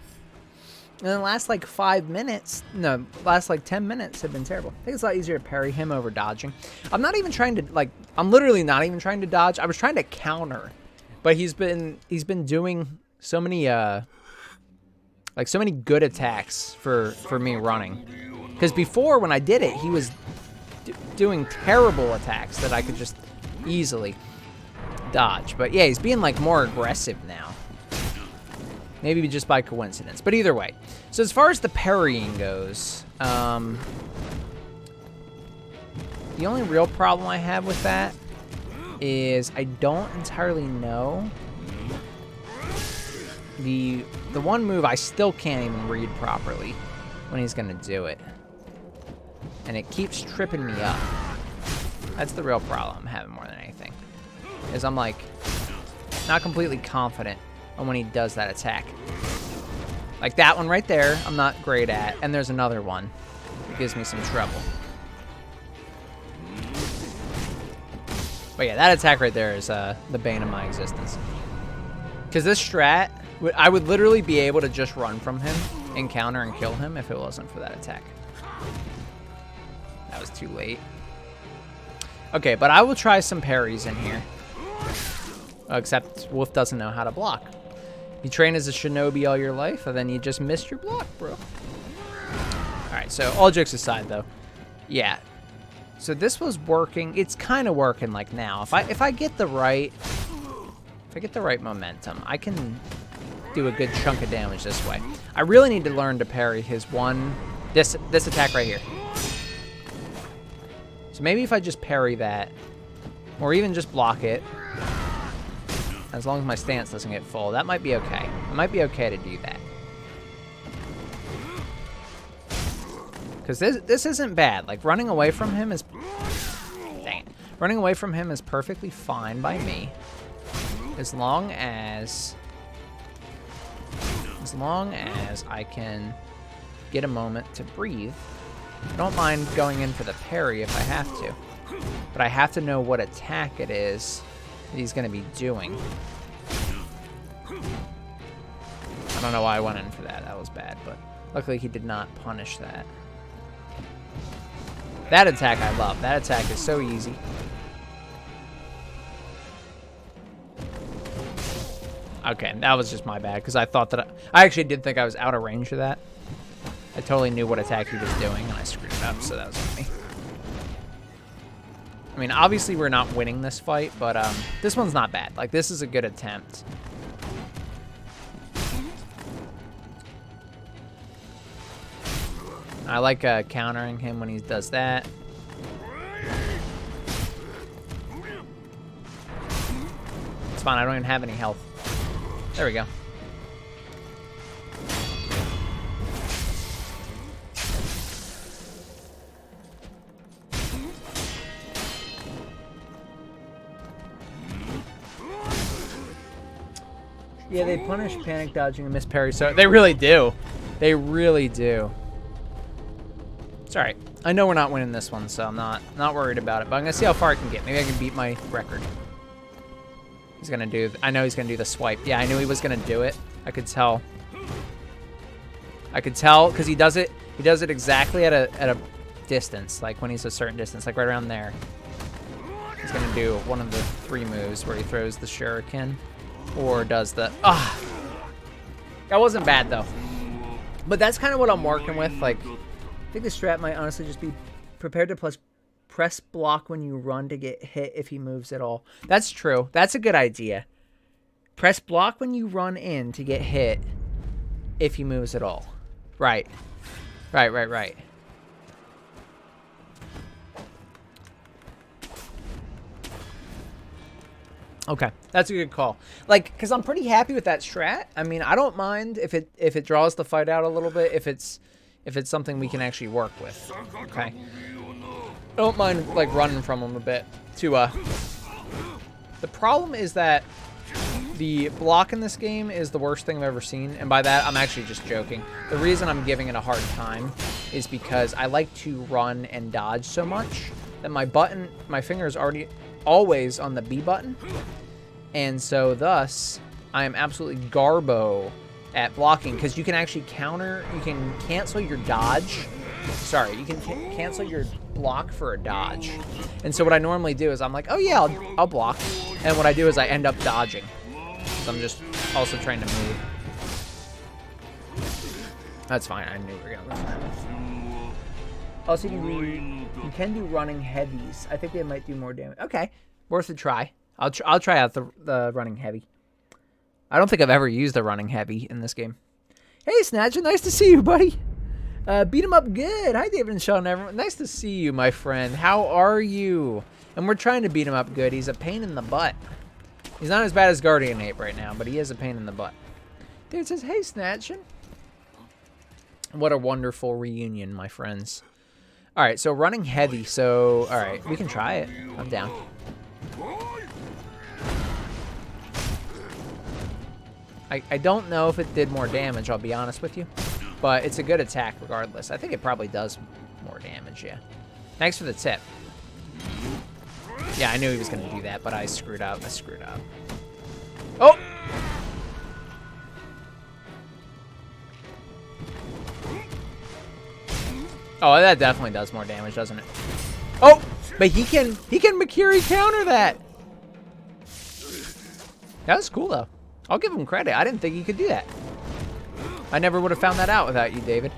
And then the last, like, 5 minutes, no, last, like, 10 minutes have been terrible. I think it's a lot easier to parry him over dodging. I'm not even trying to, like, I'm literally not even trying to dodge. I was trying to counter. But he's been doing so many, like, so many good attacks for me running. Because before, when I did it, he was doing terrible attacks that I could just easily dodge. But, yeah, he's being, like, more aggressive now. Maybe just by coincidence. But either way. So as far as the parrying goes, the only real problem I have with that is I don't entirely know. The one move I still can't even read properly when he's going to do it. And it keeps tripping me up. That's the real problem I'm having more than anything. Is I'm like not completely confident on when he does that attack. Like that one right there, I'm not great at. And there's another one that gives me some trouble. But yeah, that attack right there is the bane of my existence. Because this strat, I would literally be able to just run from him and counter and kill him if it wasn't for that attack. That was too late. Okay, but I will try some parries in here. Except Wolf doesn't know how to block. You train as a shinobi all your life, and then you just missed your block, bro. Alright, so all jokes aside, though. Yeah. So this was working. It's kind of working, like, now. If I get the right... If I get the right momentum, I can do a good chunk of damage this way. I really need to learn to parry his one... This attack right here. So maybe if I just parry that, or even just block it, as long as my stance doesn't get full, that might be okay. It might be okay to do that. Because this isn't bad. Like, running away from him is... Dang it. Running away from him is perfectly fine by me. As long as I can get a moment to breathe. I don't mind going in for the parry if I have to. But I have to know what attack it is that he's going to be doing. I don't know why I went in for that. That was bad, but luckily he did not punish that. That attack I love. That attack is so easy. Okay, that was just my bad, because I thought that I actually did think I was out of range of that. I totally knew what attack he was doing, and I screwed it up, so that was on me. I mean, obviously we're not winning this fight, but this one's not bad. Like, this is a good attempt. I like countering him when he does that. It's fine, I don't even have any health. There we go. Yeah, they punish panic dodging and miss parry, so they really do. They really do. It's alright. I know we're not winning this one, so I'm not worried about it. But I'm gonna see how far I can get. Maybe I can beat my record. He's gonna do. I know he's gonna do the swipe. Yeah, I knew he was gonna do it. I could tell. I could tell because he does it. He does it exactly at a distance, like when he's a certain distance, like right around there. He's gonna do one of the 3 moves where he throws the shuriken, or does the That wasn't bad though. But that's kind of what I'm working with. Like, I think the strat might honestly just be prepared to press block when you run to get hit if he moves at all. That's true. That's a good idea. Press block when you run in to get hit if he moves at all. Right. Right. Okay, that's a good call. Like, because I'm pretty happy with that strat. I mean, I don't mind if it draws the fight out a little bit, if it's something we can actually work with. Okay. I don't mind like running from him a bit. The problem is that the block in this game is the worst thing I've ever seen, and by that I'm actually just joking. The reason I'm giving it a hard time is because I like to run and dodge so much that my finger is always on the B button, and so thus I am absolutely garbo at blocking, because you can actually cancel your dodge. Sorry, you can cancel your block for a dodge. And so what I normally do is I'm like, oh yeah, I'll block, and what I do is I end up dodging. So I'm just also trying to move. That's fine. I knew we were gonna lose that. Also, you can do running heavies. I think they might do more damage. Okay, worth a try. I'll try out the running heavy. I don't think I've ever used the running heavy in this game. Hey, Snatcher, nice to see you, buddy. Beat him up good. Hi, David and Sean. Everyone, nice to see you, my friend. How are you? And we're trying to beat him up good. He's a pain in the butt. He's not as bad as Guardian Ape right now, but he is a pain in the butt. Dude says, hey, Snatchin'. What a wonderful reunion, my friends. All right, so running heavy. So, all right, we can try it. I'm down. I don't know if it did more damage, I'll be honest with you. But it's a good attack regardless. I think it probably does more damage, yeah. Thanks for the tip. Yeah, I knew he was going to do that, but I screwed up. Oh! Oh, that definitely does more damage, doesn't it? Oh! But he can Makiri counter that! That was cool, though. I'll give him credit. I didn't think he could do that. I never would have found that out without you, David.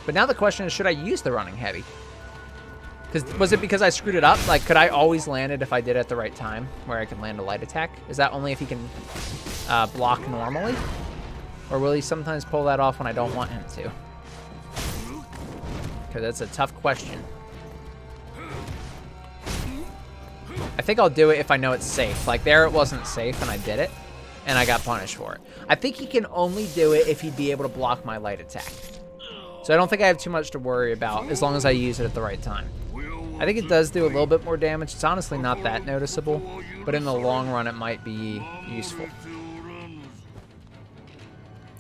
But now the question is, should I use the running heavy? Was it because I screwed it up? Like, could I always land it if I did it at the right time, where I can land a light attack? Is that only if he can block normally? Or will he sometimes pull that off when I don't want him to? Because that's a tough question. I think I'll do it if I know it's safe. Like, there it wasn't safe and I did it, and I got punished for it. I think he can only do it if he'd be able to block my light attack. So I don't think I have too much to worry about as long as I use it at the right time. I think it does do a little bit more damage. It's honestly not that noticeable, but in the long run it might be useful.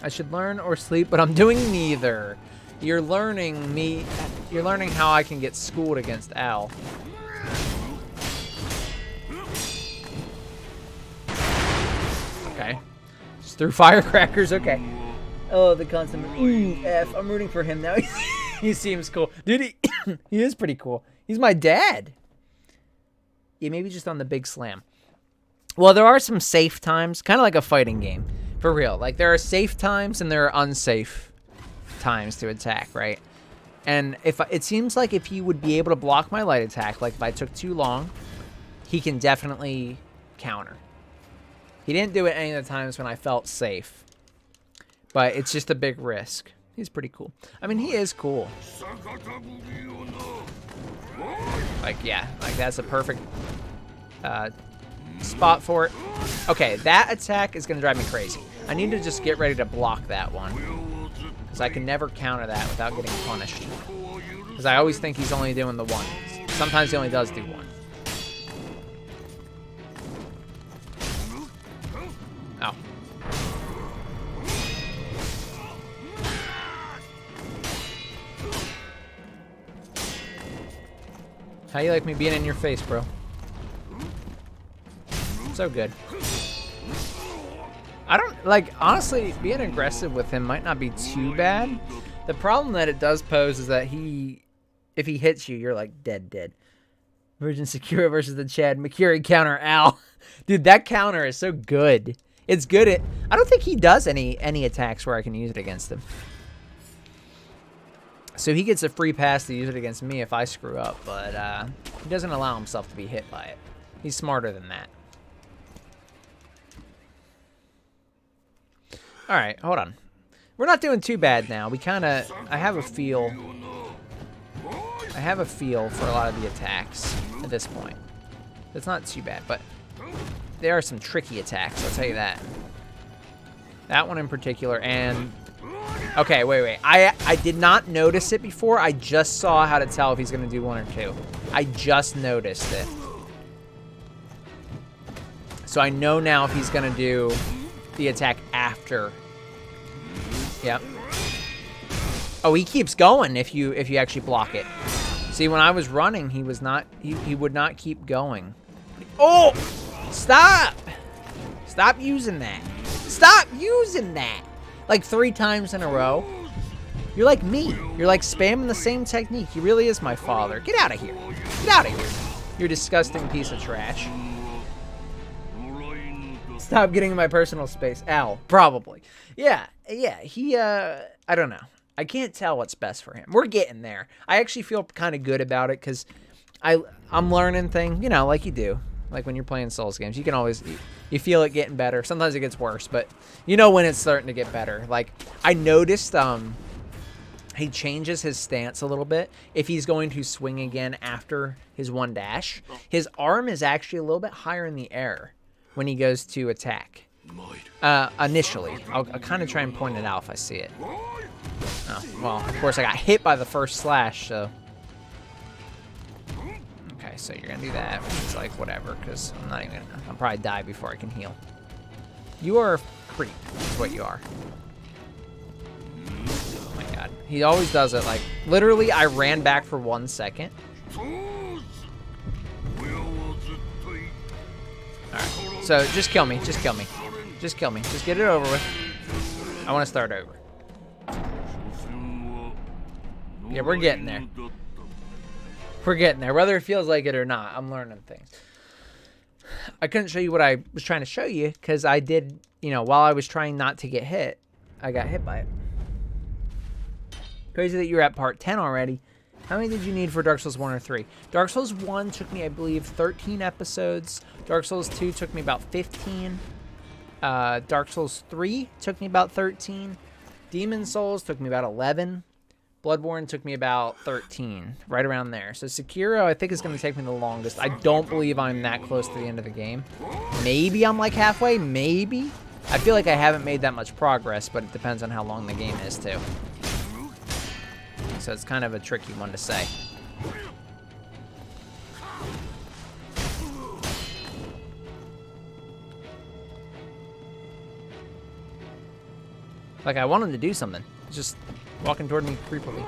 I should learn or sleep, but I'm doing neither. You're learning how I can get schooled against Al. Okay. Just threw firecrackers, okay. Oh, the constant F. I'm rooting for him now. He seems cool. Dude, he is pretty cool. He's my dad. Yeah, maybe just on the big slam. Well, there are some safe times, kind of like a fighting game. For real. Like, there are safe times and there are unsafe times to attack, right? And it seems like if he would be able to block my light attack, like if I took too long, he can definitely counter. He didn't do it any of the times when I felt safe. But it's just a big risk. He's pretty cool. I mean, he is cool. Like, yeah. Like, that's a perfect spot for it. Okay, that attack is going to drive me crazy. I need to just get ready to block that one. Because I can never counter that without getting punished. Because I always think he's only doing the one. Sometimes he only does do one. How you like me being in your face, bro? So good. I don't, like, honestly, being aggressive with him might not be too bad. The problem that it does pose is that if he hits you, you're like dead. Virgin Sakura versus the Chad Makiri counter, Al. Dude, that counter is so good. It's good at, I don't think he does any attacks where I can use it against him. So he gets a free pass to use it against me if I screw up, but he doesn't allow himself to be hit by it. He's smarter than that. All right, hold on. We're not doing too bad now. We kind of, I have a feel for a lot of the attacks at this point. It's not too bad, but there are some tricky attacks, I'll tell you that. That one in particular, and... Okay, wait. I did not notice it before. I just saw how to tell if he's going to do one or two. I just noticed it. So I know now if he's going to do the attack after. Yep. Oh, he keeps going if you actually block it. See, when I was running, he was not, he would not keep going. Oh! Stop! Stop using that. Stop using that! Like 3 times in a row. You're like me. You're like spamming the same technique. He really is my father. Get out of here. Get out of here. You're a disgusting piece of trash. Stop getting in my personal space. Al, probably. Yeah, he, I don't know. I can't tell what's best for him. We're getting there. I actually feel kind of good about it because I'm learning things, you know, like you do. Like when you're playing Souls games, you can always, you feel it getting better. Sometimes it gets worse, but you know when it's starting to get better. Like I noticed he changes his stance a little bit. If he's going to swing again after his one dash, his arm is actually a little bit higher in the air when he goes to attack. Initially. I'll kind of try and point it out if I see it. Oh, well, of course I got hit by the first slash, so. Okay, so you're gonna do that. It's like whatever, because I'm not even gonna, I'll probably die before I can heal. You are a creep, is what you are. Oh my god. He always does it, like, literally I ran back for 1 second. Alright, so just kill me, just kill me. Just kill me, just get it over with. I want to start over. Yeah, we're getting there. We're getting there, whether it feels like it or not. I'm learning things. I couldn't show you what I was trying to show you because I did, you know, while I was trying not to get hit, I got hit by it. Crazy that you're at part 10 already. How many did you need for Dark Souls 1 or 3? Dark Souls 1 took me, I believe, 13 episodes. Dark Souls 2 took me about 15. Dark Souls 3 took me about 13. Demon Souls took me about 11. Bloodborne took me about 13, right around there. So Sekiro, I think, is going to take me the longest. I don't believe I'm that close to the end of the game. Maybe I'm like halfway, maybe. I feel like I haven't made that much progress, but it depends on how long the game is, too. So it's kind of a tricky one to say. Like, I want him to do something. It's just walking toward me creepily.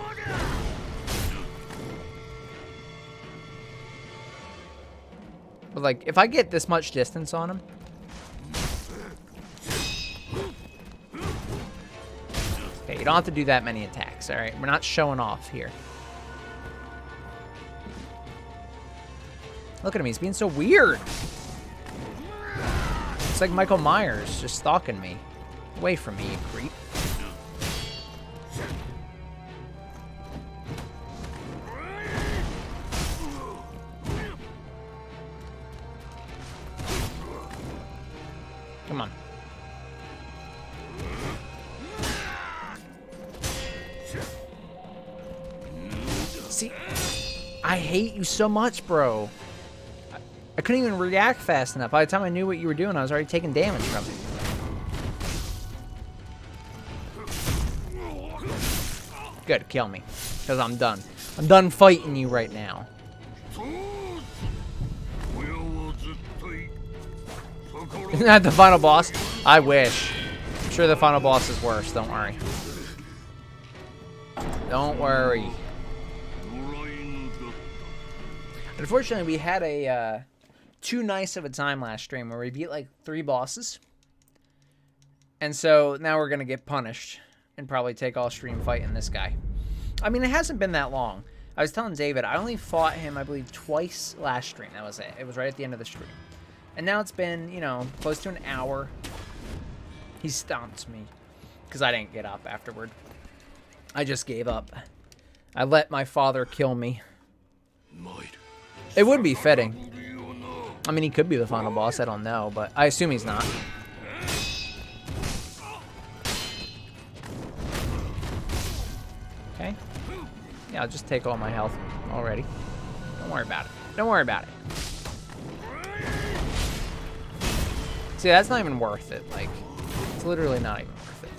But, like, if I get this much distance on him... Okay, you don't have to do that many attacks, alright? We're not showing off here. Look at him, he's being so weird. It's like Michael Myers just stalking me. Away from me, you creep. Come on. See, I hate you so much, bro. I couldn't even react fast enough. By the time I knew what you were doing, I was already taking damage from it. Good, kill me. Because I'm done. I'm done fighting you right now. Isn't that the final boss? I wish. I'm sure the final boss is worse. Don't worry. Don't worry. Unfortunately, we had a too nice of a time last stream where we beat like 3 bosses. And so now we're going to get punished and probably take all stream fighting this guy. I mean, it hasn't been that long. I was telling David, I only fought him, I believe, twice last stream. That was it. It was right at the end of the stream. And now it's been, you know, close to an hour. He stomped me because I didn't get up afterward. I just gave up. I let my father kill me. It would be fitting. I mean, he could be the final boss. I don't know, but I assume he's not. Okay. Yeah, I'll just take all my health already. Don't worry about it. Don't worry about it. See, that's not even worth it. Like, it's literally not even worth it.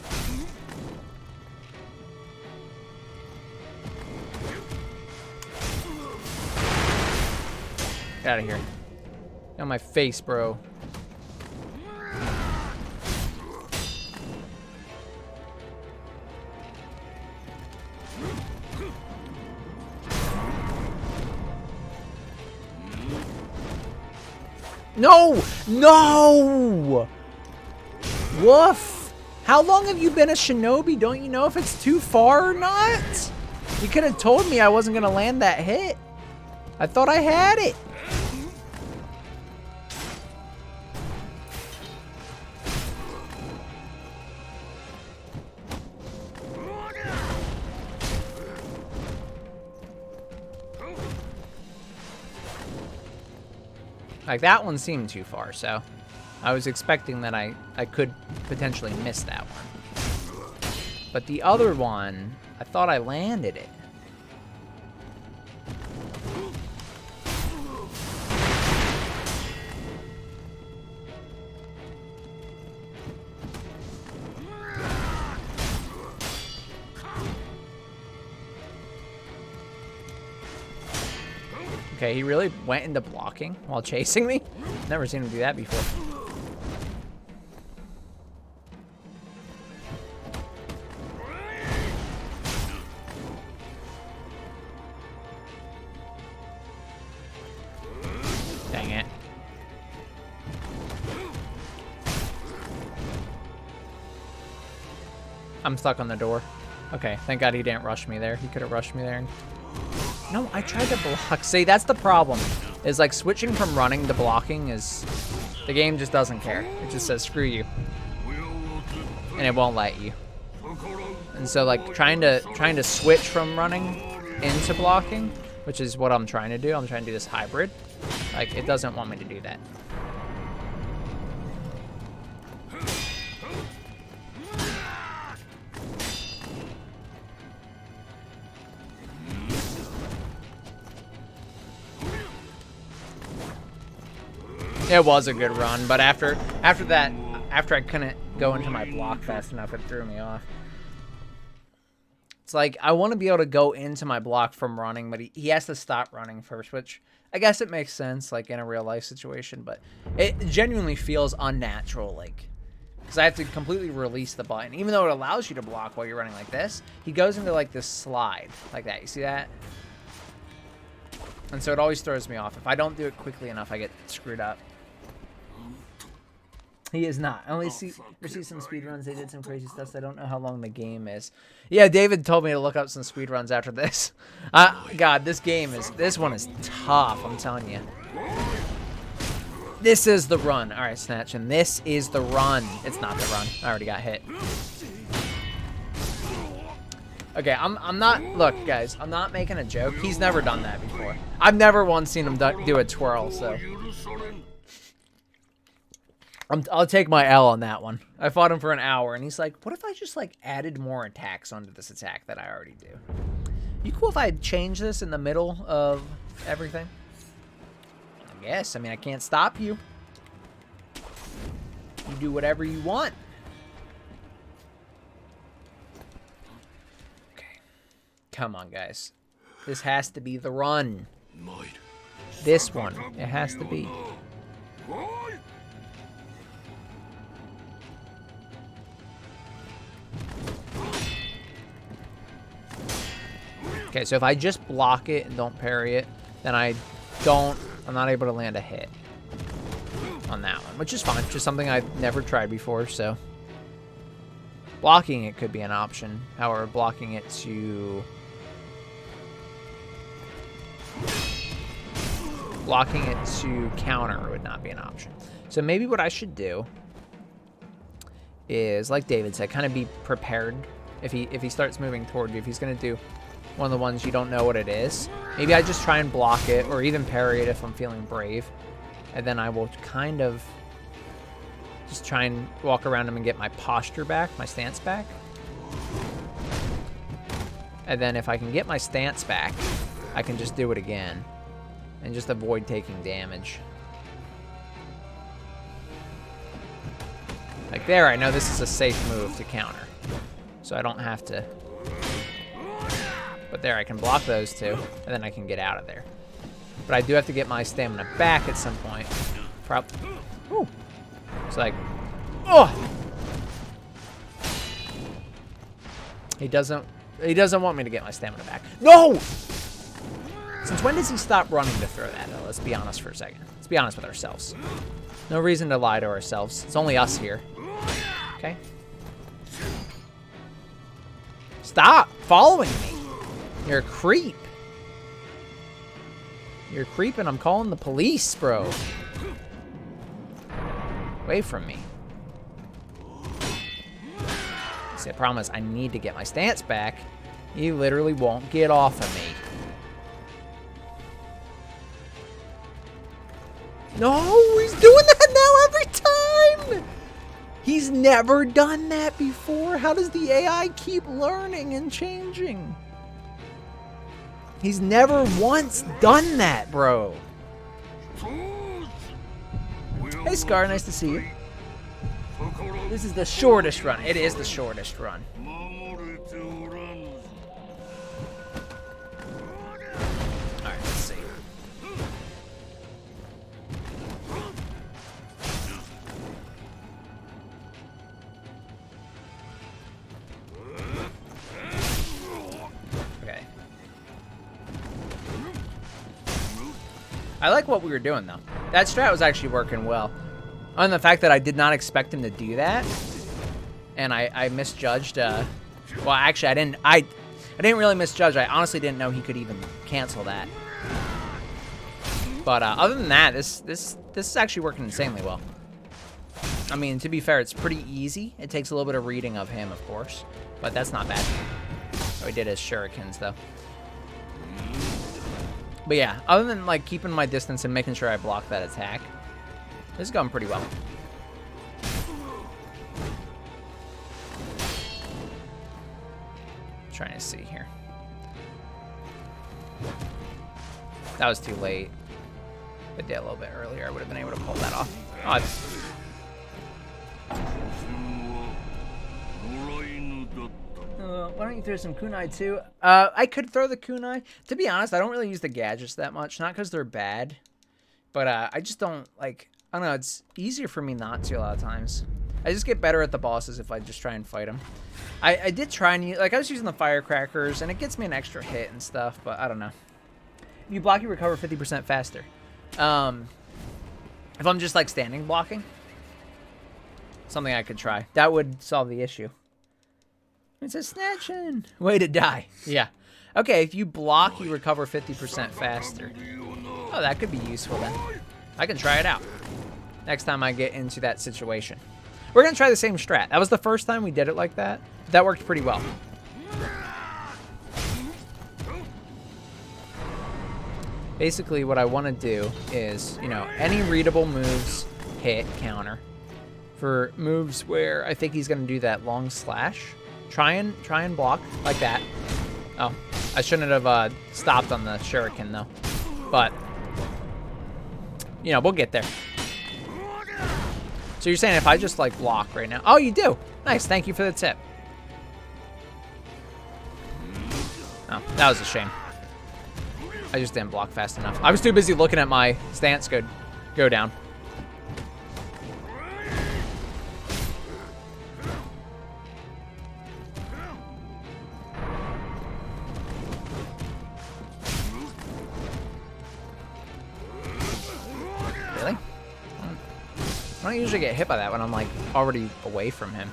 Get out of here. Get on my face, bro. No! No! Woof! How long have you been a shinobi? Don't you know if it's too far or not? You could have told me I wasn't going to land that hit. I thought I had it. Like, that one seemed too far, so I was expecting that I could potentially miss that one. But the other one, I thought I landed it. Okay, he really went into blocking while chasing me? Never seen him do that before. Dang it. I'm stuck on the door. Okay, thank God he didn't rush me there. He could have rushed me there. No, I tried to block. See, that's the problem. Is like switching from running to blocking is... The game just doesn't care. It just says, screw you. And it won't let you. And so like trying to switch from running into blocking, which is what I'm trying to do. I'm trying to do this hybrid. Like, it doesn't want me to do that. It was a good run, but after that, after I couldn't go into my block fast enough, it threw me off. It's like, I want to be able to go into my block from running, but he has to stop running first, which I guess it makes sense, like, in a real life situation, but it genuinely feels unnatural, like, because I have to completely release the button. Even though it allows you to block while you're running like this, he goes into, like, this slide, like that. You see that? And so it always throws me off. If I don't do it quickly enough, I get screwed up. He is not. I only see some speedruns. They did some crazy stuff, so I don't know how long the game is. Yeah, David told me to look up some speedruns after this. God, this one is tough, I'm telling you. This is the run. All right, Snatch, and this is the run. It's not the run. I already got hit. Okay, I'm not, look, guys, I'm not making a joke. He's never done that before. I've never once seen him do a twirl, so. I'll take my L on that one. I fought him for an hour, and he's like, what if I just, like, added more attacks onto this attack that I already do? You cool if I change this in the middle of everything? I guess. I mean, I can't stop you. You do whatever you want. Okay. Come on, guys. This has to be the run. This one. It has to be. Okay, so if I just block it and don't parry it, then I I'm not able to land a hit on that one, which is fine. Just something I've never tried before, so. Blocking it could be an option. However, blocking it to counter would not be an option. So maybe what I should do is, like David said, kind of be prepared. If he starts moving toward you, if he's going to do one of the ones you don't know what it is, maybe I just try and block it or even parry it if I'm feeling brave. And then I will kind of just try and walk around him and get my posture back, my stance back. And then if I can get my stance back, I can just do it again and just avoid taking damage. Like there, I know this is a safe move to counter, so I don't have to. But there, I can block those two, and then I can get out of there. But I do have to get my stamina back at some point. Ooh. It's like, oh! He doesn't want me to get my stamina back. No! Since when does he stop running to throw that, though? Let's be honest for a second. Let's be honest with ourselves. No reason to lie to ourselves. It's only us here. Okay? Stop following me. You're a creep. You're a creep and I'm calling the police, bro. Away from me. See, the problem is I need to get my stance back. You literally won't get off of me. No, he's doing that now every time. He's never done that before. How does the AI keep learning and changing? He's never once done that, bro. Hey, Scar, nice to see you. This is the shortest run. It is the shortest run. Alright, let's see. Okay. I like what we were doing, though. That strat was actually working well. On the fact that I did not expect him to do that, and I misjudged. Well, actually, I didn't really misjudge. I honestly didn't know he could even cancel that. But other than that, this is actually working insanely well. I mean, to be fair, it's pretty easy. It takes a little bit of reading of him, of course, but that's not bad. Oh, he did his shurikens though. But yeah, other than like keeping my distance and making sure I block that attack, this is going pretty well. Trying to see here. That was too late. If I did a little bit earlier, I would have been able to pull that off. Oh, why don't you throw some kunai too? I could throw the kunai. To be honest, I don't really use the gadgets that much. Not because they're bad, but I just don't like. I don't know. It's easier for me not to a lot of times. I just get better at the bosses if I just try and fight them. I did try and use, like I was using the firecrackers, and it gets me an extra hit and stuff. But I don't know. If you block, you recover 50% faster. If I'm just like standing blocking, something I could try. That would solve the issue. It's a snatching. Way to die. Yeah. Okay, if you block, you recover 50% faster. Oh, that could be useful then. I can try it out next time I get into that situation. We're going to try the same strat. That was the first time we did it like that. That worked pretty well. Basically, what I want to do is, you know, any readable moves, hit, counter. For moves where I think he's going to do that long slash, try and block like that. Oh, I shouldn't have stopped on the shuriken though. But, you know, we'll get there. So you're saying if I just like block right now? Oh, you do. Nice. Thank you for the tip. Oh, that was a shame. I just didn't block fast enough. I was too busy looking at my stance go down. don't usually get hit by that when I'm like already away from him.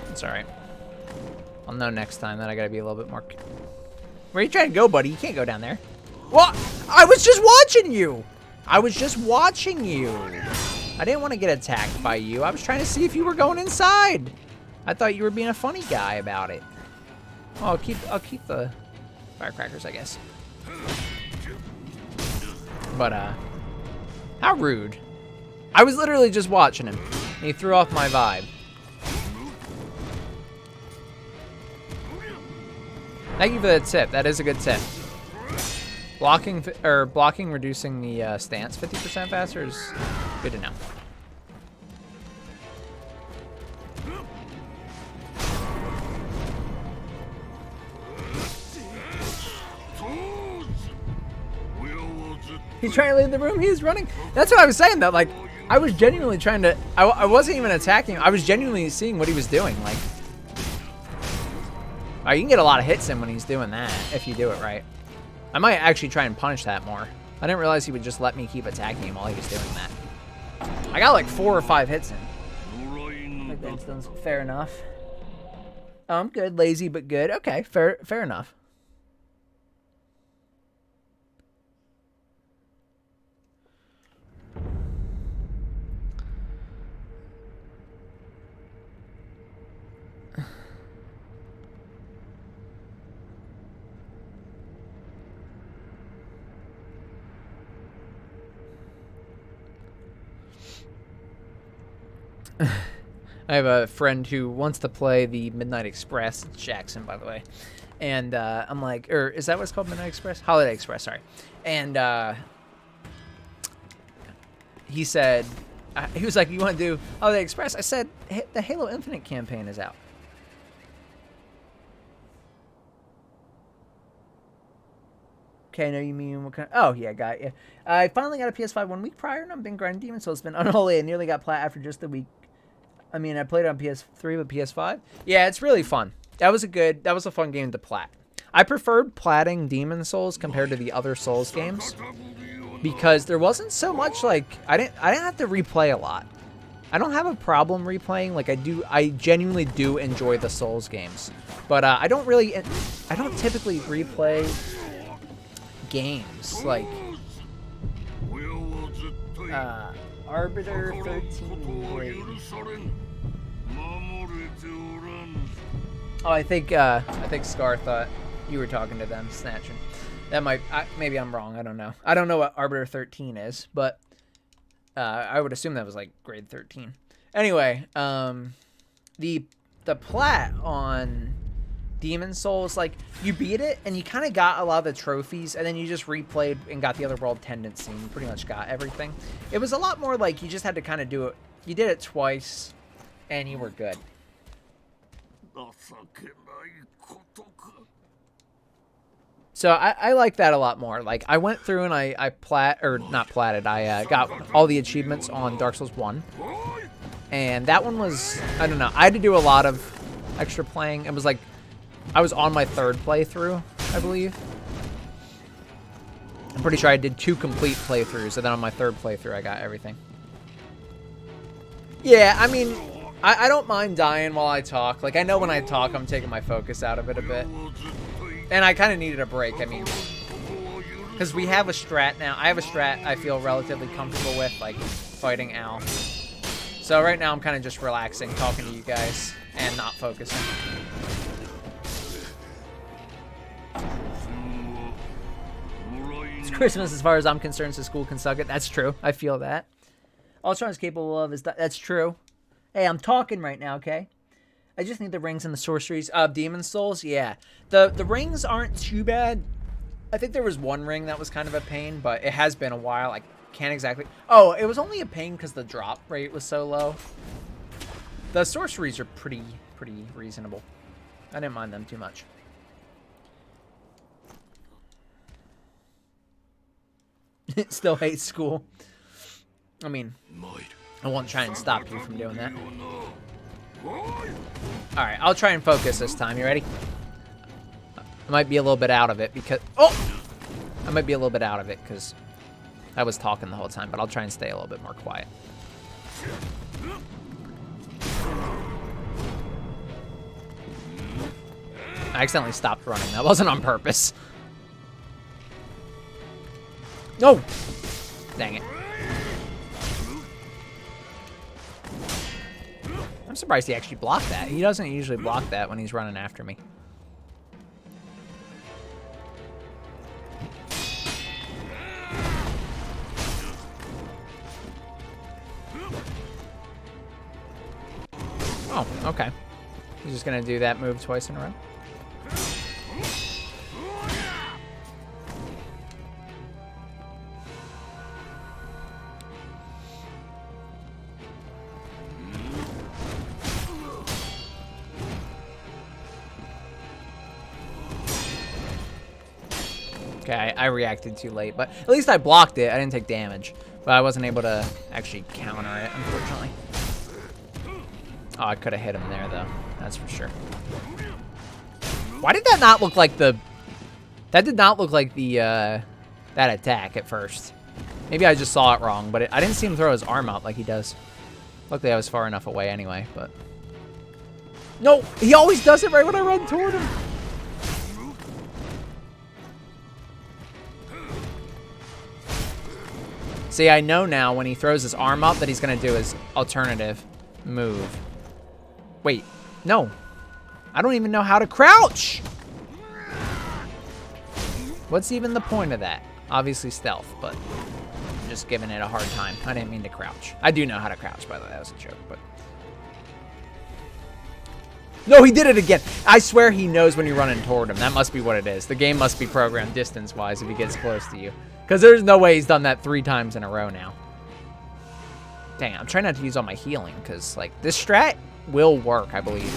It's all right. I'll know next time that I gotta be a little bit more. Where are you trying to go, buddy? You can't go down there. What? I was just watching you. I was just watching you. I didn't want to get attacked by you. I was trying to see if you were going inside. I thought you were being a funny guy about it. Oh, I'll keep the firecrackers, I guess. But how rude. I was literally just watching him, and he threw off my vibe. Thank you for that tip. That is a good tip. Blocking reducing the stance 50% faster is good to know. He's trying to leave the room. He's running. That's what I was saying, though. Like, I was genuinely trying to. I wasn't even attacking him. I was genuinely seeing what he was doing. Like, you can get a lot of hits in when he's doing that if you do it right. I might actually try and punish that more. I didn't realize he would just let me keep attacking him while he was doing that. I got like 4 or 5 hits in. Like that's fair enough. Oh, I'm good. Lazy but good. Okay, fair enough. I have a friend who wants to play the Midnight Express. It's Jackson, by the way. And I'm like, or is that what it's called, Midnight Express? Holiday Express, sorry. And he said, he was like, you want to do Holiday Express? I said, the Halo Infinite campaign is out. Okay, I know you mean what kind of... Oh, yeah, got you. I finally got a PS5 1 week prior, and I've been grinding Demon's Souls. It's been unholy. I nearly got plat after just a week. I mean, I played it on PS3, but PS5. Yeah, it's really fun. That was a fun game to plat. I preferred platting Demon's Souls compared to the other Souls games because there wasn't so much like I didn't have to replay a lot. I don't have a problem replaying. Like I genuinely do enjoy the Souls games, but I don't typically replay games like Arbiter 13 Raid. Oh, I think Scar thought you were talking to them, snatching. That might maybe I'm wrong. I don't know. I don't know what Arbiter 13 is, but I would assume that was like grade 13. Anyway, the plat on Demon's Souls, like you beat it and you kind of got a lot of the trophies, and then you just replayed and got the other world tendency and you pretty much got everything. It was a lot more like you just had to kind of do it. You did it twice and you were good. So I like that a lot more. Like I went through and I got all the achievements on Dark Souls 1. And that one was, I don't know, I had to do a lot of extra playing. It was like I was on my 3rd playthrough, I believe. I'm pretty sure I did 2 complete playthroughs, and then on my 3rd playthrough, I got everything. Yeah, I mean, I don't mind dying while I talk. Like, I know when I talk, I'm taking my focus out of it a bit. And I kind of needed a break, I mean. Because we have a strat now. I have a strat I feel relatively comfortable with, like fighting Al. So right now, I'm kind of just relaxing, talking to you guys, and not focusing. It's Christmas as far as I'm concerned, so school can suck it. That's true. I feel that. All Sean's capable of is that. That's true. Hey, I'm talking right now, okay? I just need the rings and the sorceries. Demon's Souls, yeah. The rings aren't too bad. I think there was one ring that was kind of a pain, but it has been a while. I can't exactly... Oh, it was only a pain because the drop rate was so low. The sorceries are pretty reasonable. I didn't mind them too much. Still hate school. I mean, I won't try and stop you from doing that. Alright, I'll try and focus this time. You ready? I might be a little bit out of it because... Oh! I might be a little bit out of it because I was talking the whole time, but I'll try and stay a little bit more quiet. I accidentally stopped running. That wasn't on purpose. No! Dang it. I'm surprised he actually blocked that. He doesn't usually block that when he's running after me. Oh, okay. He's just gonna do that move twice in a row. Okay, I reacted too late, but at least I blocked it. I didn't take damage, but I wasn't able to actually counter it, unfortunately. Oh, I could have hit him there, though. That's for sure. Why did that not look like the... That did not look like the, that attack at first. Maybe I just saw it wrong, but I didn't see him throw his arm out like he does. Luckily, I was far enough away anyway, but... No! He always does it right when I run toward him! See, I know now when he throws his arm up that he's going to do his alternative move. Wait, no. I don't even know how to crouch. What's even the point of that? Obviously stealth, but I'm just giving it a hard time. I didn't mean to crouch. I do know how to crouch, by the way. That was a joke, but... No, he did it again. I swear he knows when you're running toward him. That must be what it is. The game must be programmed distance-wise if he gets close to you. Because there's no way he's done that 3 times in a row now. Dang, I'm trying not to use all my healing, because, like, this strat will work, I believe,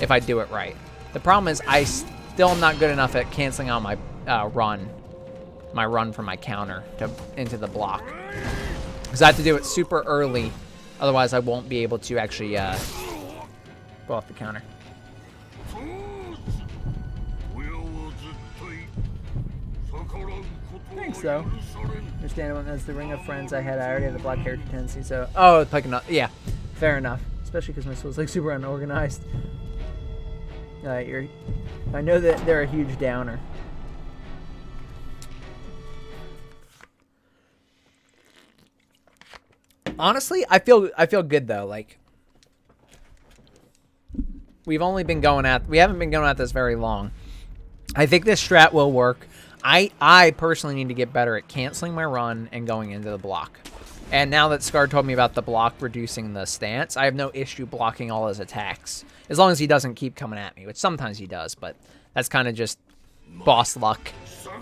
if I do it right. The problem is I still am not good enough at canceling out my run from my counter into the block. Because I have to do it super early, otherwise I won't be able to actually go off the counter. Thanks, though. Understandable. That's the ring of friends I had. I already had the block character tendency, so... Oh, picking up. Yeah, fair enough. Especially because my soul's, like, super unorganized. I know that they're a huge downer. Honestly, I feel good, though. Like, we haven't been going at this very long. I think this strat will work. I personally need to get better at canceling my run and going into the block. And now that Scar told me about the block reducing the stance, I have no issue blocking all his attacks. As long as he doesn't keep coming at me, which sometimes he does, but that's kind of just boss luck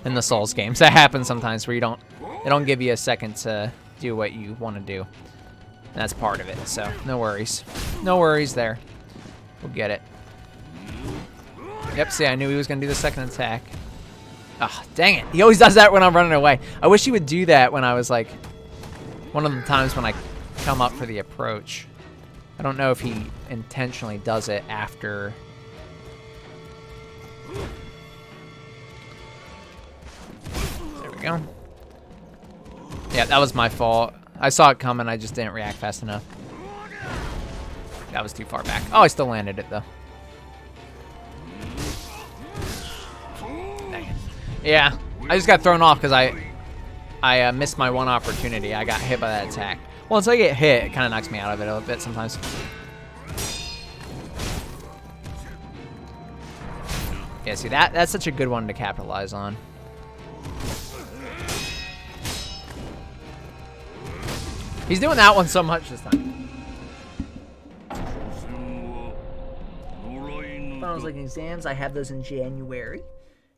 in the Souls games. That happens sometimes where they don't give you a second to do what you want to do. And that's part of it, so no worries. No worries there. We'll get it. Yep, see, I knew he was going to do the second attack. Ah, dang it. He always does that when I'm running away. I wish he would do that when I was, like, one of the times when I come up for the approach. I don't know if he intentionally does it after... There we go. Yeah, that was my fault. I saw it coming, I just didn't react fast enough. That was too far back. Oh, I still landed it, though. Yeah, I just got thrown off because I missed my one opportunity. I got hit by that attack. Once I get hit, it kind of knocks me out of it a bit sometimes. Yeah, see, that's such a good one to capitalize on. He's doing that one so much this time. Finals like exams, I have those in January.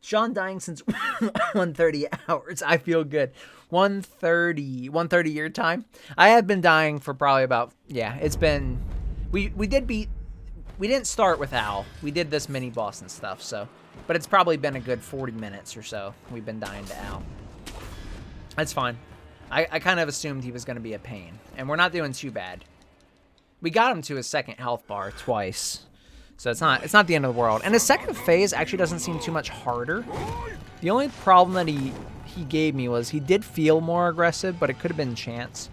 Sean dying since 1:30 hours. I feel good. 1:30 your time. I have been dying for probably about, yeah, it's been, we didn't start with Al. We did this mini boss and stuff, so, but it's probably been a good 40 minutes or so we've been dying to Al. That's fine. I kind of assumed he was going to be a pain, and we're not doing too bad. We got him to his second health bar twice. So it's not the end of the world. And his second phase actually doesn't seem too much harder. The only problem that he gave me was he did feel more aggressive, but it could have been chance.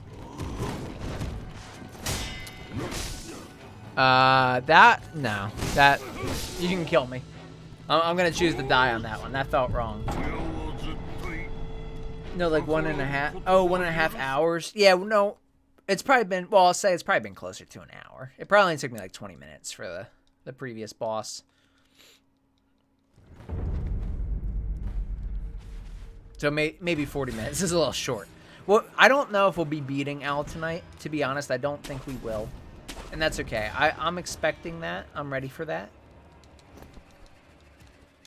No. That, you can kill me. I'm gonna choose to die on that one. That felt wrong. No, like 1.5. Oh, 1.5 hours. Yeah, no. It's probably been, well, I'll say it's probably been closer to an hour. It probably only took me like 20 minutes for the previous boss. So maybe 40 minutes. This is a little short. Well, I don't know if we'll be beating Al tonight. To be honest, I don't think we will. And that's okay. I'm expecting that. I'm ready for that.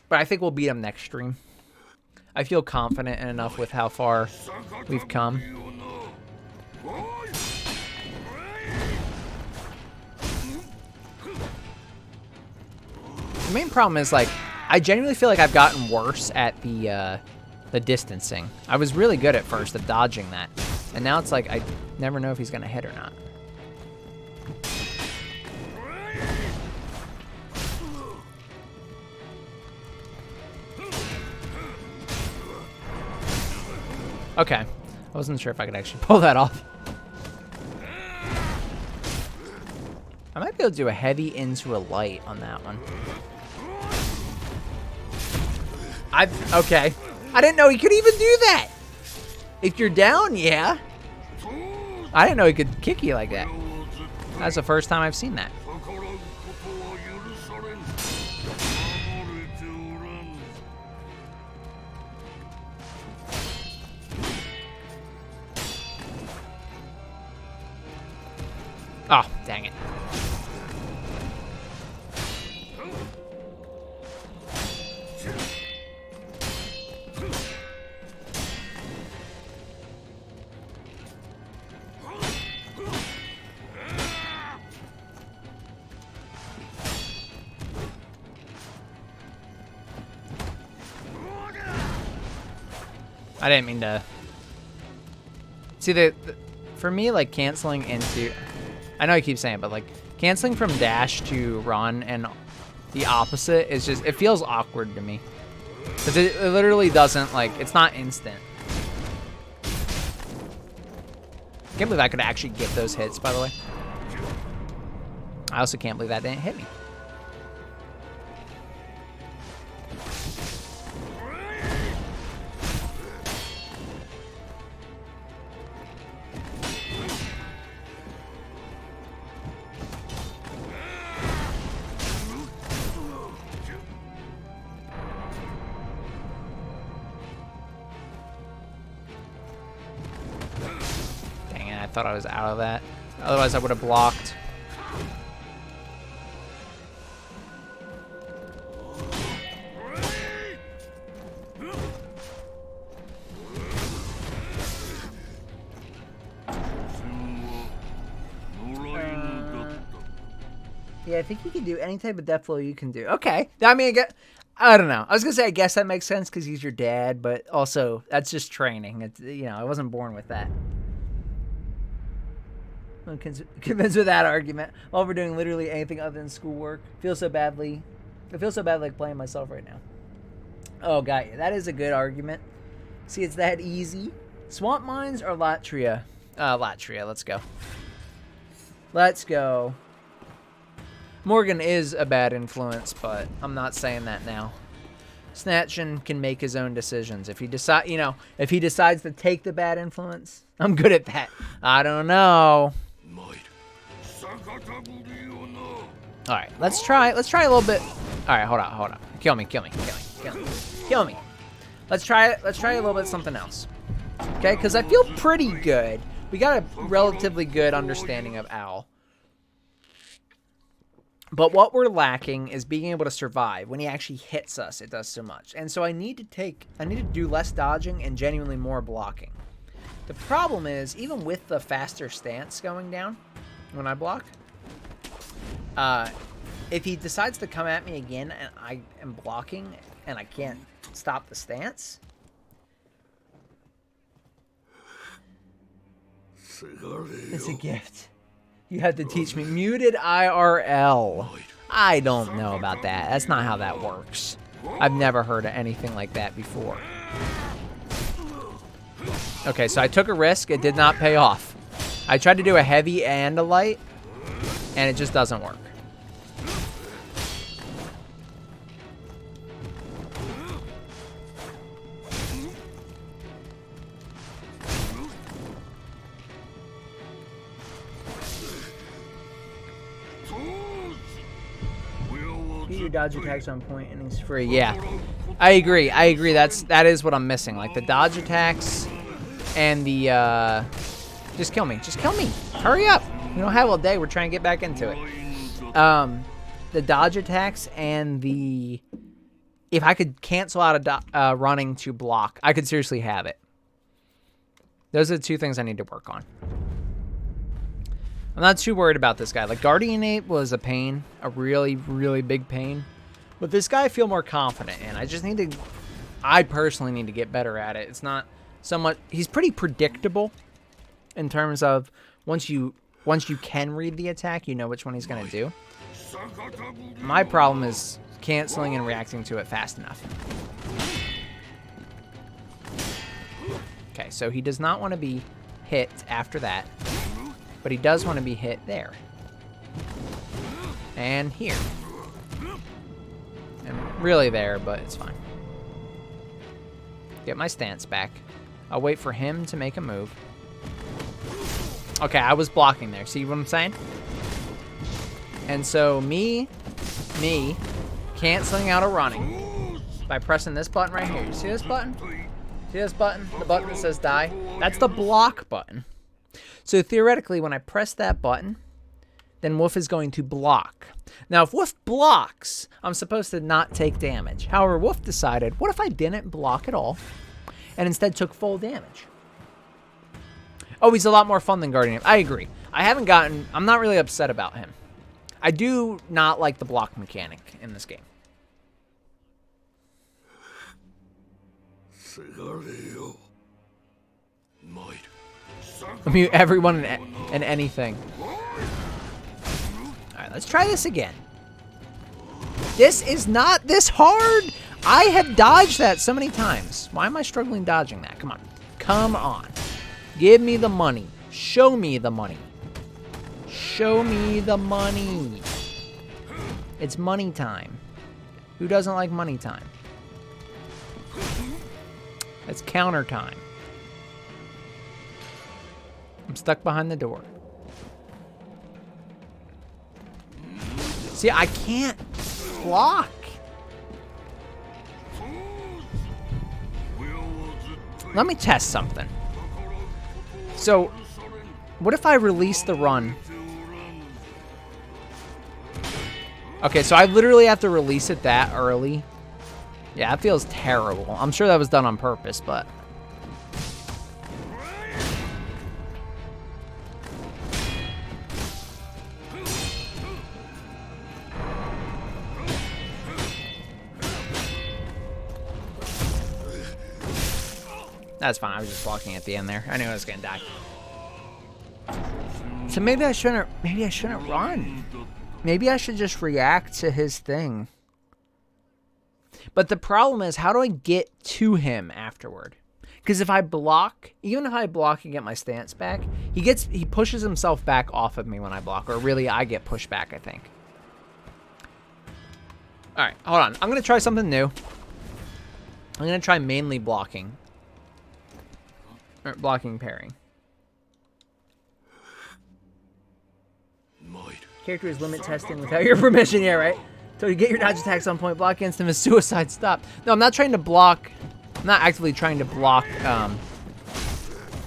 But I think we'll beat him next stream. I feel confident enough with how far we've come. The main problem is, like, I genuinely feel like I've gotten worse at the distancing. I was really good at first at dodging that. And now it's like I never know if he's going to hit or not. Okay. I wasn't sure if I could actually pull that off. I might be able to do a heavy into a light on that one. Okay. I didn't know he could even do that. If you're down, yeah. I didn't know he could kick you like that. That's the first time I've seen that. Oh, dang it. I didn't mean to. See, for me, like, canceling into... I know I keep saying it, but, like, canceling from dash to run and the opposite is just... It feels awkward to me. Because it literally doesn't, like... It's not instant. Can't believe I could actually get those hits, by the way. I also can't believe that didn't hit me. I thought I was out of that. Otherwise, I would have blocked. Yeah, I think you can do any type of death blow you can do. Okay. I mean, I don't know. I was going to say, I guess that makes sense because he's your dad, but also, that's just training. It's, you know, I wasn't born with that. I'm convinced with that argument. While we're doing literally anything other than schoolwork. I feel so bad like playing myself right now. Oh, got you. That is a good argument. See, it's that easy. Swamp Mines or Latria? Latria, let's go. Let's go. Morgan is a bad influence, but I'm not saying that now. Snatchin can make his own decisions. If he if he decides to take the bad influence, I'm good at that. I don't know. All right, let's try a little bit. All right, hold on. Kill me. Let's try a little bit something else. Okay, because I feel pretty good. We got a relatively good understanding of Al. But what we're lacking is being able to survive. When he actually hits us, it does so much. And so I need to do less dodging and genuinely more blocking. The problem is, even with the faster stance going down when I block, if he decides to come at me again and I am blocking and I can't stop the stance, it's a gift. You have to teach me. Muted IRL. I don't know about that. That's not how that works. I've never heard of anything like that before. Okay, so I took a risk. It did not pay off. I tried to do a heavy and a light. and it just doesn't work. Your dodge attacks on point and he's free. Yeah, I agree. That is what I'm missing. Like the dodge attacks and the just kill me. Just kill me. Hurry up. We don't have all day. We're trying to get back into it. The dodge attacks and the if I could cancel out a running to block, I could seriously have it. Those are the two things I need to work on. I'm not too worried about this guy. Like, Guardianate was a pain. A really, really big pain. But this guy I feel more confident in. I personally need to get better at it. It's not so much... He's pretty predictable in terms of once you can read the attack, you know which one he's going to do. My problem is canceling and reacting to it fast enough. Okay, so he does not want to be hit after that. But he does want to be hit there. And here. And really there, but it's fine. Get my stance back. I'll wait for him to make a move. Okay, I was blocking there. See what I'm saying? And so me, canceling out a running by pressing this button right here. You see this button? See this button? The button that says die? That's the block button. So theoretically, when I press that button, then Wolf is going to block. Now, if Wolf blocks, I'm supposed to not take damage. However, Wolf decided, what if I didn't block at all and instead took full damage? Oh, he's a lot more fun than Guardian. I agree. I'm not really upset about him. I do not like the block mechanic in this game. I mean, everyone and anything. Alright, let's try this again. This is not this hard. I have dodged that so many times. Why am I struggling dodging that? Come on. Come on. Give me the money. Show me the money. Show me the money. It's money time. Who doesn't like money time? It's counter time. I'm stuck behind the door. See, I can't block. Let me test something. So, what if I release the run? Okay, so I literally have to release it that early. Yeah, that feels terrible. I'm sure that was done on purpose, but... That's fine. I was just blocking at the end there. I knew I was gonna die. So maybe I shouldn't run. Maybe I should just react to his thing. But the problem is, how do I get to him afterward? Because if I block, even if I block and get my stance back, he pushes himself back off of me when I block, or really I get pushed back, I think. All right, hold on. I'm gonna try something new. I'm gonna try mainly blocking. Or blocking pairing. Character is limit testing without your permission, yeah, right? So you get your dodge attacks on point, block against him is suicide, stop. No, I'm not trying to block. I'm not actively trying to block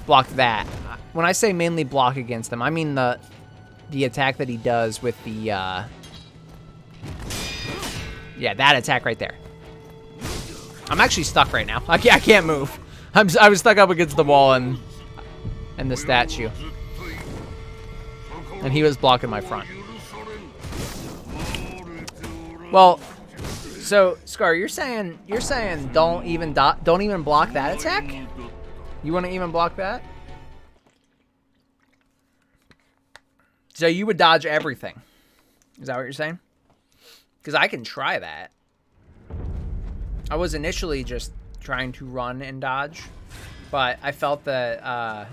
block that. When I say mainly block against him, I mean the attack that he does with the yeah, that attack right there. I'm actually stuck right now. I can't move. I was stuck up against the wall and the statue. And he was blocking my front. Well, so Scar, you're saying don't even block that attack? You wouldn't even block that? So you would dodge everything. Is that what you're saying? Because I can try that. I was initially just trying to run and dodge, but I felt that I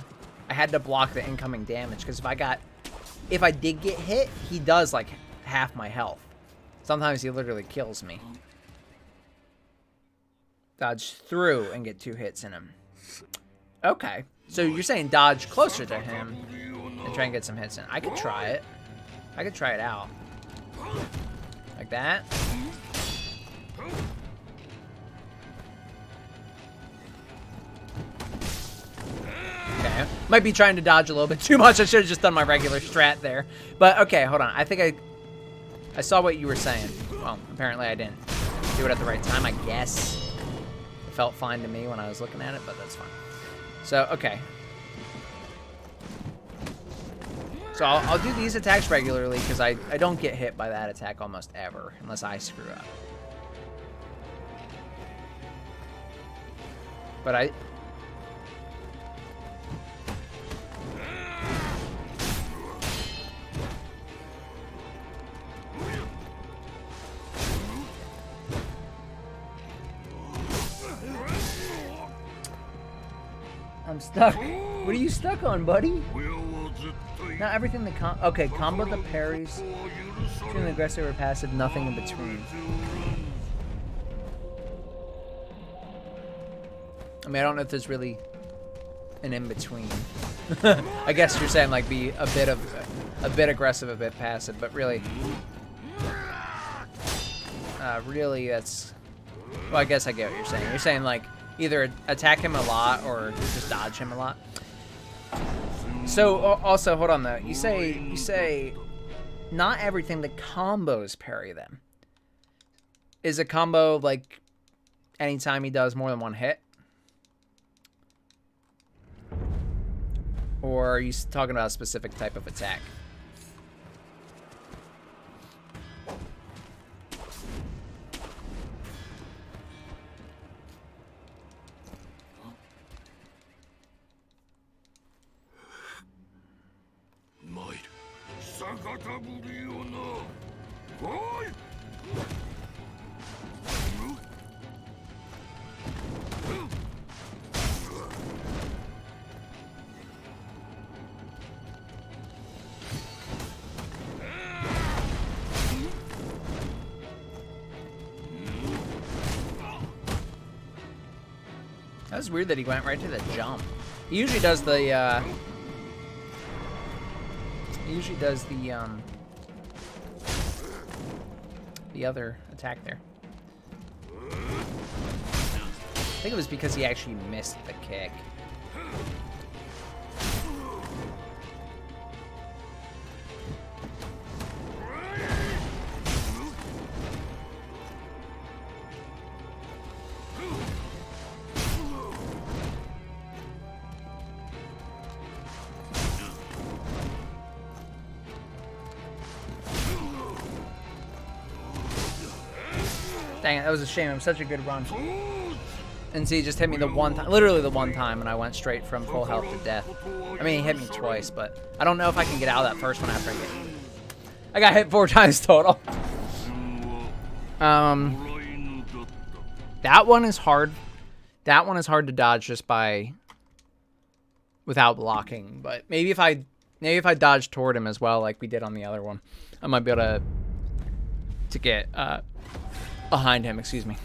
had to block the incoming damage, because if I got if I did get hit, he does like half my health. Sometimes he literally kills me. Dodge through and get 2 hits in him. Okay. So you're saying dodge closer to him and try and get some hits in. I could try it. I could try it out. Like that. Okay. Might be trying to dodge a little bit too much. I should have just done my regular strat there. But okay, hold on. I think I saw what you were saying. Well, apparently I didn't do it at the right time, I guess. It felt fine to me when I was looking at it, but that's fine. So, okay. So I'll do these attacks regularly because I don't get hit by that attack almost ever unless I screw up. But I'm stuck. What are you stuck on, buddy? Not everything that okay, combo the parries. Between the aggressive or passive, nothing in between. I mean, I don't know if there's really an in-between. I guess you're saying like be a bit aggressive, a bit passive, but really that's, well, I guess I get what you're saying. You're saying like either attack him a lot or just dodge him a lot. So also, hold on though. You say not everything that combos parry them. Is a combo like anytime he does more than 1 hit? Or are you talking about a specific type of attack? That was weird that he went right to the jump. He usually does the the other attack there. I think it was because he actually missed the kick. Dang it, that was a shame. It was such a good run. And see, he just hit me the one time, literally the one time, and I went straight from full health to death. I mean, he hit me twice, but I don't know if I can get out of that first one after I get hit. I got hit 4 times total. That one is hard. That one is hard to dodge just by without blocking. But maybe if I dodge toward him as well, like we did on the other one, I might be able to get behind him. Excuse me.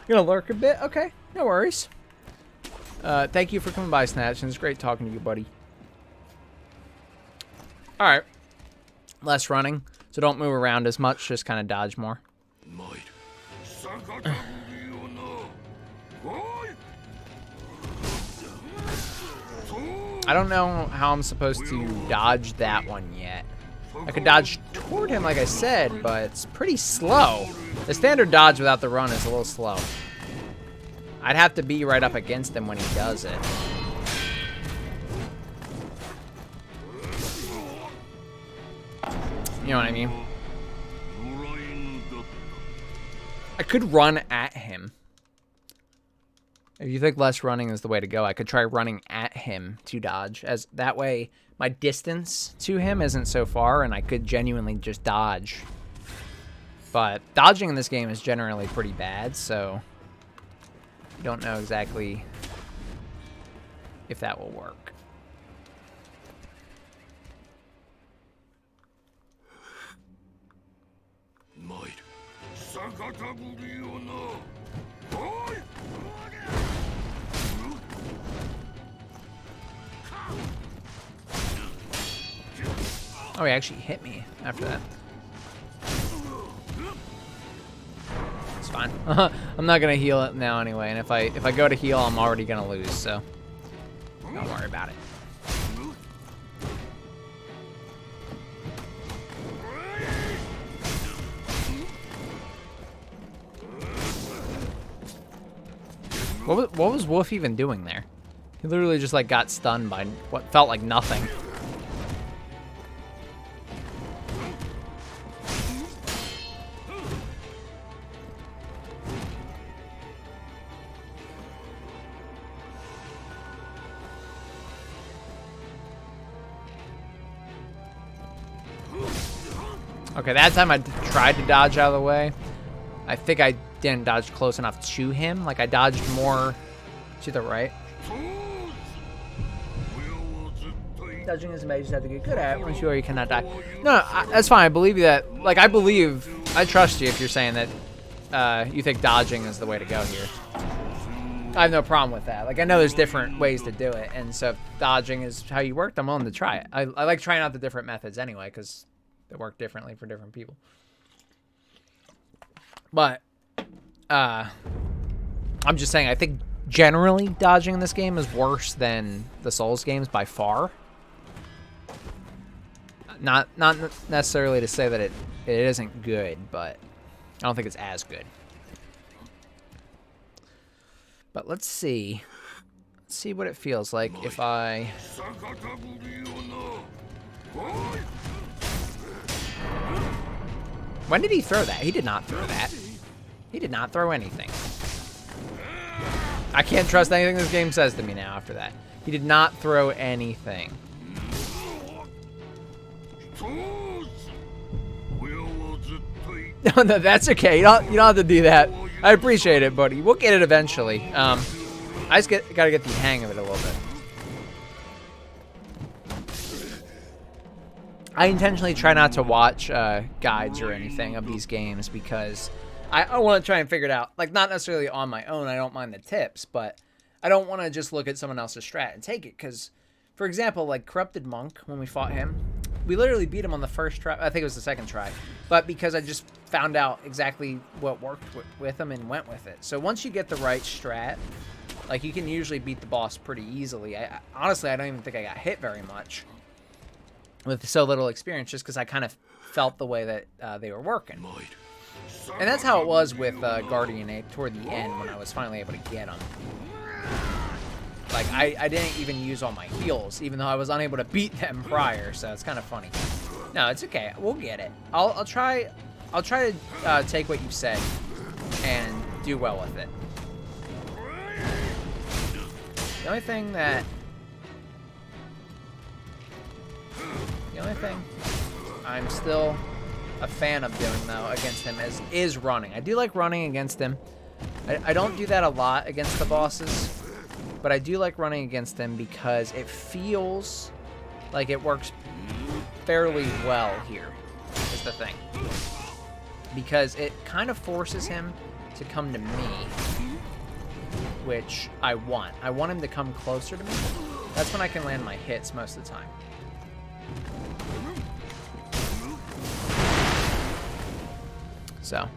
You're gonna lurk a bit? Okay, no worries. Thank you for coming by, Snatch, and it's great talking to you, buddy. Alright. Less running, so don't move around as much, just kind of dodge more. I don't know how I'm supposed to dodge that one yet. I could dodge toward him, like I said, but it's pretty slow. The standard dodge without the run is a little slow. I'd have to be right up against him when he does it. You know what I mean? I could run at him. If you think less running is the way to go, I could try running at him to dodge. As that way, my distance to him isn't so far, and I could genuinely just dodge. But dodging in this game is generally pretty bad, so I don't know exactly if that will work. Oh, he actually hit me after that. It's fine. I'm not gonna heal it now anyway, and if I go to heal, I'm already gonna lose, so don't worry about it. What was Wolf even doing there? He literally just like got stunned by what felt like nothing. Okay, that time I tried to dodge out of the way. I think I didn't dodge close enough to him. Like, I dodged more to the right. Dodging is a you just have to get good at it. Once you are, you cannot die. No, that's fine. I believe you that. Like, I trust you if you're saying that you think dodging is the way to go here. I have no problem with that. Like, I know there's different ways to do it, and so if dodging is how you worked, I'm willing to try it. I like trying out the different methods anyway, because they work differently for different people. But, I'm just saying, I think generally dodging in this game is worse than the Souls games by far. Not necessarily to say that it isn't good, but I don't think it's as good. But let's see. Let's see what it feels like if I... When did he throw that? He did not throw that. He did not throw anything. I can't trust anything this game says to me now after that. He did not throw anything. No, that's okay. You don't have to do that. I appreciate it, buddy. We'll get it eventually. I just gotta get the hang of it a little bit. I intentionally try not to watch guides or anything of these games because I want to try and figure it out. Like, not necessarily on my own. I don't mind the tips, but I don't want to just look at someone else's strat and take it. Because, for example, like Corrupted Monk, when we fought him, we literally beat him on the first try. I think it was the second try. But because I just found out exactly what worked with him and went with it. So once you get the right strat, like, you can usually beat the boss pretty easily. Honestly, I don't even think I got hit very much with so little experience, just because I kind of felt the way that they were working. And that's how it was with Guardian Ape toward the end when I was finally able to get him. Like, I didn't even use all my heals, even though I was unable to beat them prior, so it's kind of funny. No, it's okay. We'll get it. I'll try to take what you said and do well with it. The only thing I'm still a fan of doing, though, against him is running. I do like running against him. I don't do that a lot against the bosses, but I do like running against him because it feels like it works fairly well here, is the thing. Because it kind of forces him to come to me, which I want. I want him to come closer to me. That's when I can land my hits most of the time. So.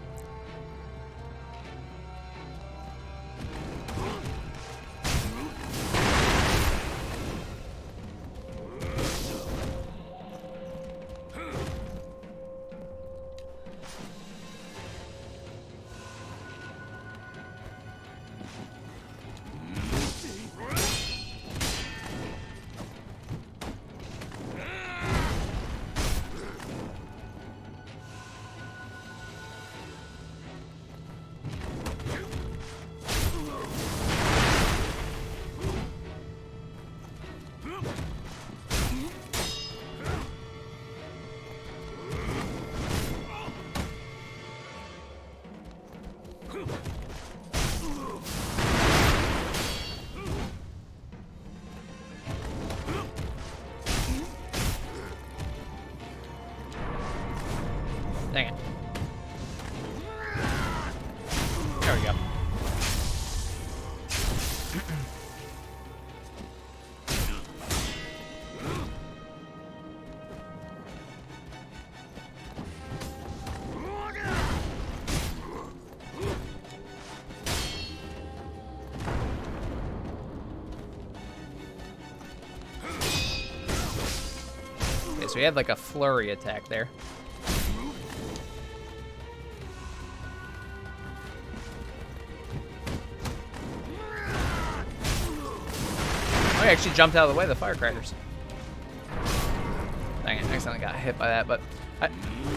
Dang it. There we go. Okay, so he had like a flurry attack there. I actually jumped out of the way of the firecrackers. Dang it, I accidentally got hit by that, but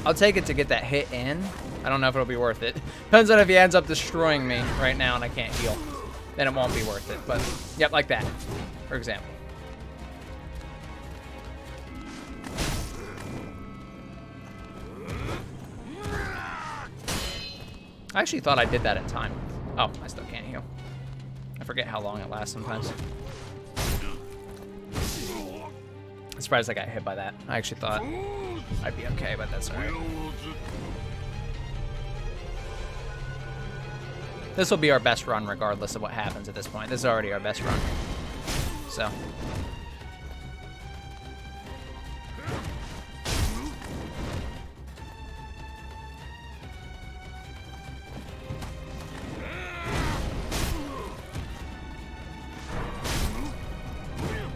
I'll take it to get that hit in. I don't know if it'll be worth it. Depends on if he ends up destroying me right now and I can't heal. Then it won't be worth it, but yep, like that, for example. I actually thought I did that in time. Oh, I still can't heal. I forget how long it lasts sometimes. I'm surprised I got hit by that. I actually thought I'd be okay, but that's alright. This will be our best run regardless of what happens at this point. This is already our best run. So.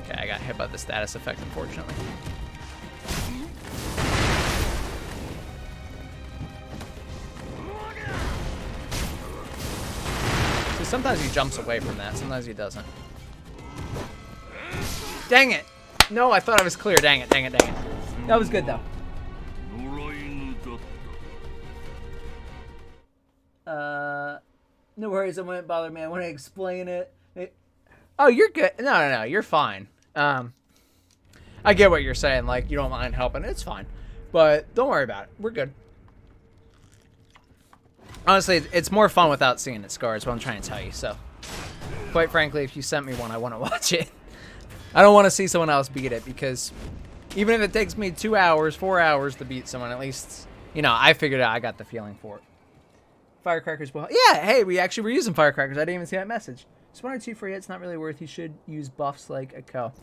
Okay, I got hit by the status effect, unfortunately. Sometimes he jumps away from that, sometimes he doesn't. Dang it! No, I thought I was clear. Dang it, dang it, dang it. That was good, though. No worries, I wouldn't bother me. I want to explain it. Oh, you're good. No, you're fine. I get what you're saying, like, you don't mind helping. It's fine. But don't worry about it. We're good. Honestly, it's more fun without seeing it, Scar, is what I'm trying to tell you. So, quite frankly, if you sent me one, I want to watch it. I don't want to see someone else beat it, because even if it takes me 2 hours, 4 hours to beat someone, at least, you know, I figured out I got the feeling for it. Firecrackers will... Yeah, hey, we actually were using firecrackers. I didn't even see that message. Just 1 or 2 for you. It's not really worth. You should use buffs like a cow.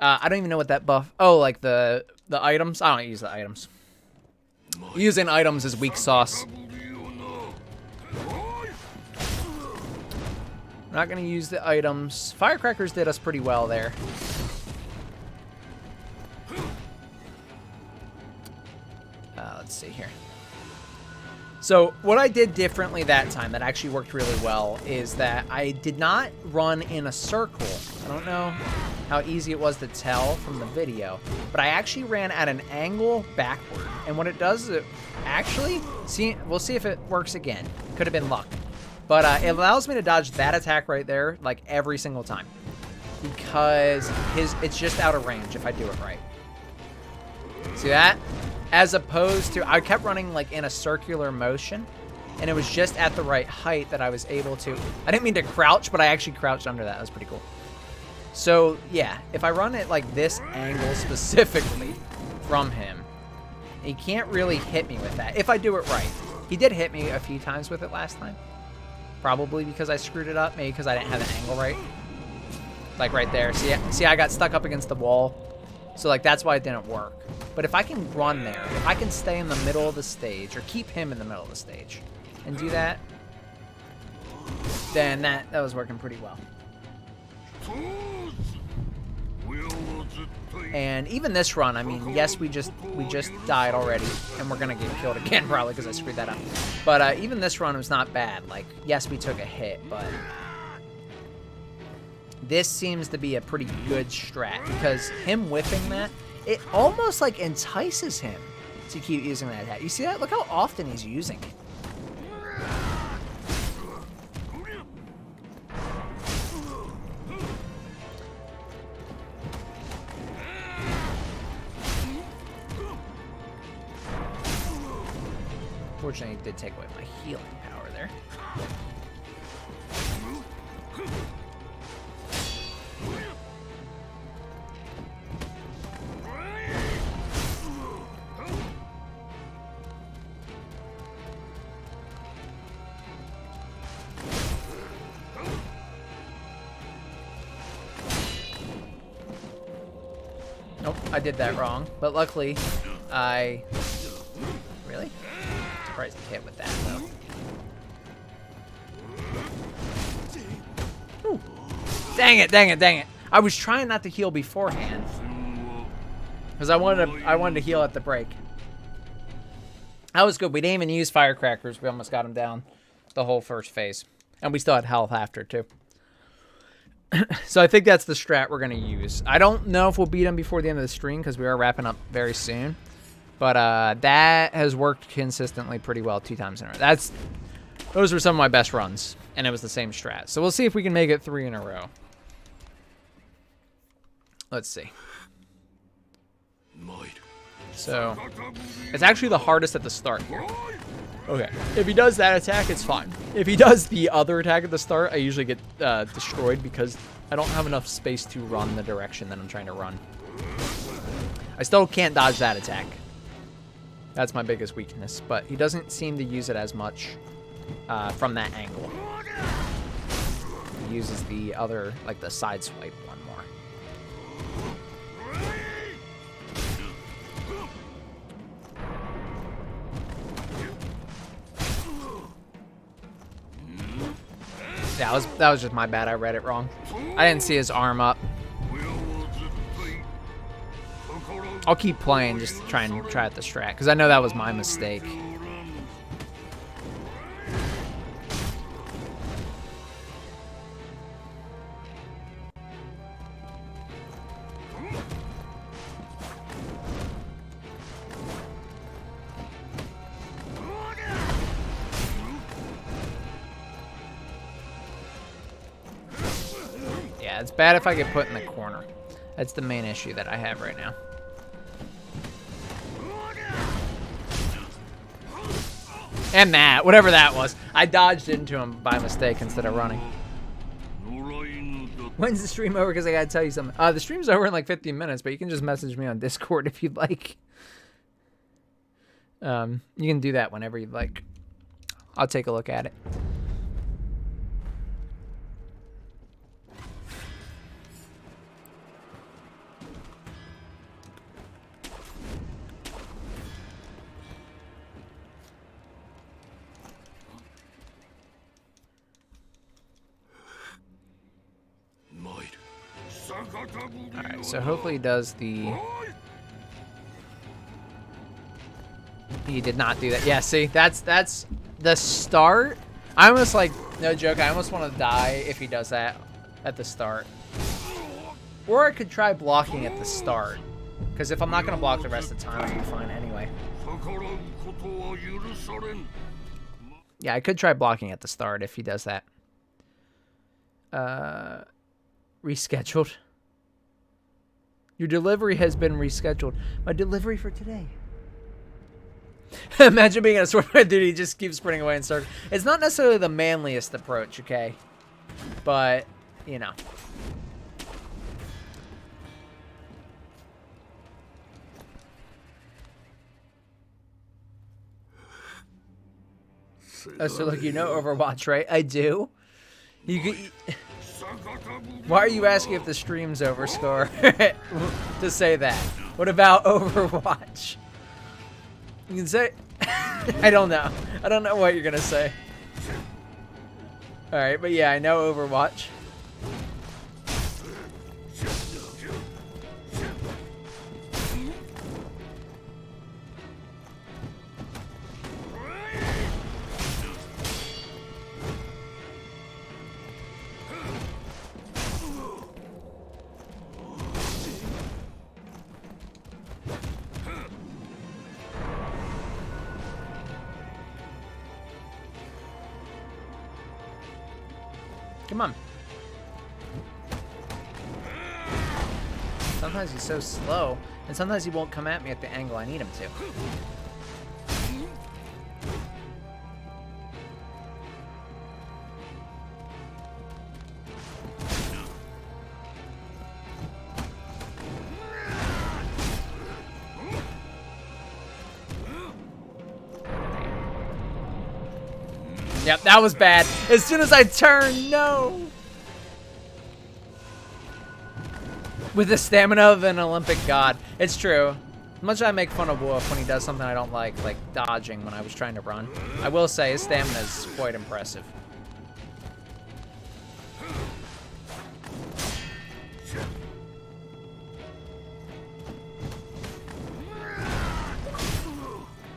I don't even know what that buff... Oh, like the items? I don't use the items. Using items is weak sauce. Not gonna use the items. Firecrackers did us pretty well there. Let's see here. So what I did differently that time that actually worked really well is that I did not run in a circle. I don't know how easy it was to tell from the video, but I actually ran at an angle backward. And what it does is it actually, we'll see if it works again. Could have been luck. But it allows me to dodge that attack right there, like, every single time. Because it's just out of range if I do it right. See that? As opposed to, I kept running, like, in a circular motion. And it was just at the right height that I was able to... I didn't mean to crouch, but I actually crouched under that. That was pretty cool. So, yeah. If I run it, like, this angle specifically from him, he can't really hit me with that. If I do it right. He did hit me a few times with it last time. Probably because I screwed it up. Maybe because I didn't have the angle right. Like right there. See, I got stuck up against the wall. So, like, that's why it didn't work. But if I can run there, if I can stay in the middle of the stage, or keep him in the middle of the stage, and do that, then that was working pretty well. And even this run, I mean, yes, we just died already, and we're gonna get killed again probably because I screwed that up. But even this run was not bad. Like, yes, we took a hit, but this seems to be a pretty good strat because him whiffing that, it almost like entices him to keep using that attack. You see that? Look how often he's using it. Unfortunately, it did take away my healing power there. Nope, I did that wrong. But luckily, I... Really? I'm surprised I hit with that, though. Ooh. Dang it, dang it, dang it. I was trying not to heal beforehand. Because I wanted to heal at the break. That was good. We didn't even use firecrackers. We almost got him down the whole first phase. And we still had health after, too. So I think that's the strat we're going to use. I don't know if we'll beat him before the end of the stream because we are wrapping up very soon. But that has worked consistently pretty well 2 times in a row. Those were some of my best runs. And it was the same strat. So we'll see if we can make it 3 in a row. Let's see. So, it's actually the hardest at the start here. Okay. If he does that attack, it's fine. If he does the other attack at the start, I usually get destroyed because I don't have enough space to run the direction that I'm trying to run. I still can't dodge that attack. That's my biggest weakness, but he doesn't seem to use it as much from that angle. He uses the other, like the side swipe one more. Yeah, that was just my bad. I read it wrong. I didn't see his arm up. I'll keep playing just to try out the strat, because I know that was my mistake. Yeah, it's bad if I get put in the corner. That's the main issue that I have right now. And that, whatever that was. I dodged into him by mistake instead of running. When's the stream over? Because I gotta tell you something. The stream's over in like 15 minutes, but you can just message me on Discord if you'd like. You can do that whenever you'd like. I'll take a look at it. Alright, so hopefully he does the... He did not do that. Yeah, see, that's the start. I almost, like, no joke, I almost want to die if he does that at the start. Or I could try blocking at the start. Because if I'm not going to block the rest of the time, I'll be fine anyway. Yeah, I could try blocking at the start if he does that. Rescheduled. Your delivery has been rescheduled. My delivery for today. Imagine being in a sword fight, dude. He just keeps sprinting away and starting. It's not necessarily the manliest approach, okay? But, you know. Oh, so look, you know Overwatch, right? I do. You could... Why are you asking if the stream's over, Score? To say that. What about Overwatch? You can say... I don't know. I don't know what you're gonna say. Alright, but yeah, I know Overwatch. Come on. Sometimes he's so slow, and sometimes he won't come at me at the angle I need him to. Yep, that was bad. As soon as I turned, no. With the stamina of an Olympic god. It's true. As much as I make fun of Wolf when he does something I don't like dodging when I was trying to run, I will say his stamina is quite impressive.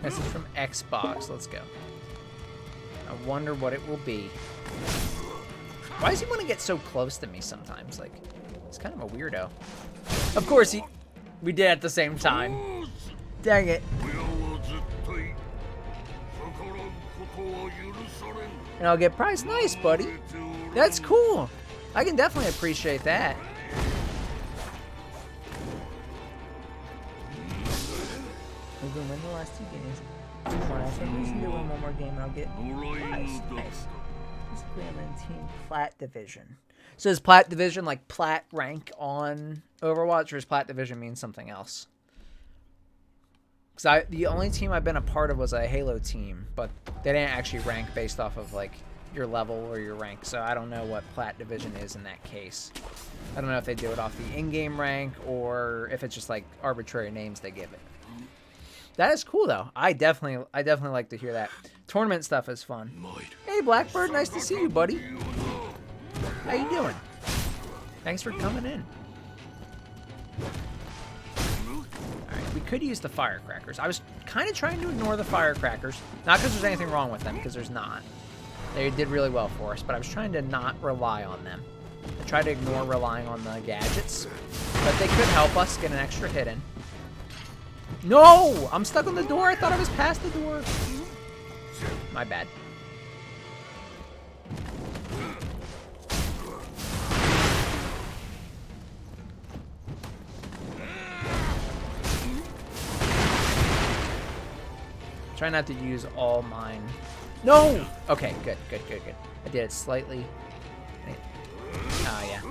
Message from Xbox. Let's go. I wonder what it will be. Why does he want to get so close to me sometimes? Like, he's kind of a weirdo. Of course, we did at the same time. Dang it. And I'll get prize. Nice, buddy. That's cool. I can definitely appreciate that. We've been winning the last 2 games. I think we should do one more game and I'll get prize. Nice. I'm in Team Plat Division. So is Plat Division like Plat rank on Overwatch, or does Plat Division mean something else? Because the only team I've been a part of was a Halo team, but they didn't actually rank based off of like your level or your rank. So I don't know what Plat Division is in that case. I don't know if they do it off the in-game rank or if it's just like arbitrary names they give it. That is cool though. I definitely like to hear that. Tournament stuff is fun. Hey Blackbird, nice to see you, buddy. How you doing? Thanks for coming in. Alright, we could use the firecrackers. I was kind of trying to ignore the firecrackers. Not because there's anything wrong with them, because there's not. They did really well for us, but I was trying to not rely on them. I tried to ignore relying on the gadgets, but they could help us get an extra hit in. No! I'm stuck on the door. I thought I was past the door. My bad. Try not to use all mine. No! Okay, good. I did it slightly. Oh, yeah.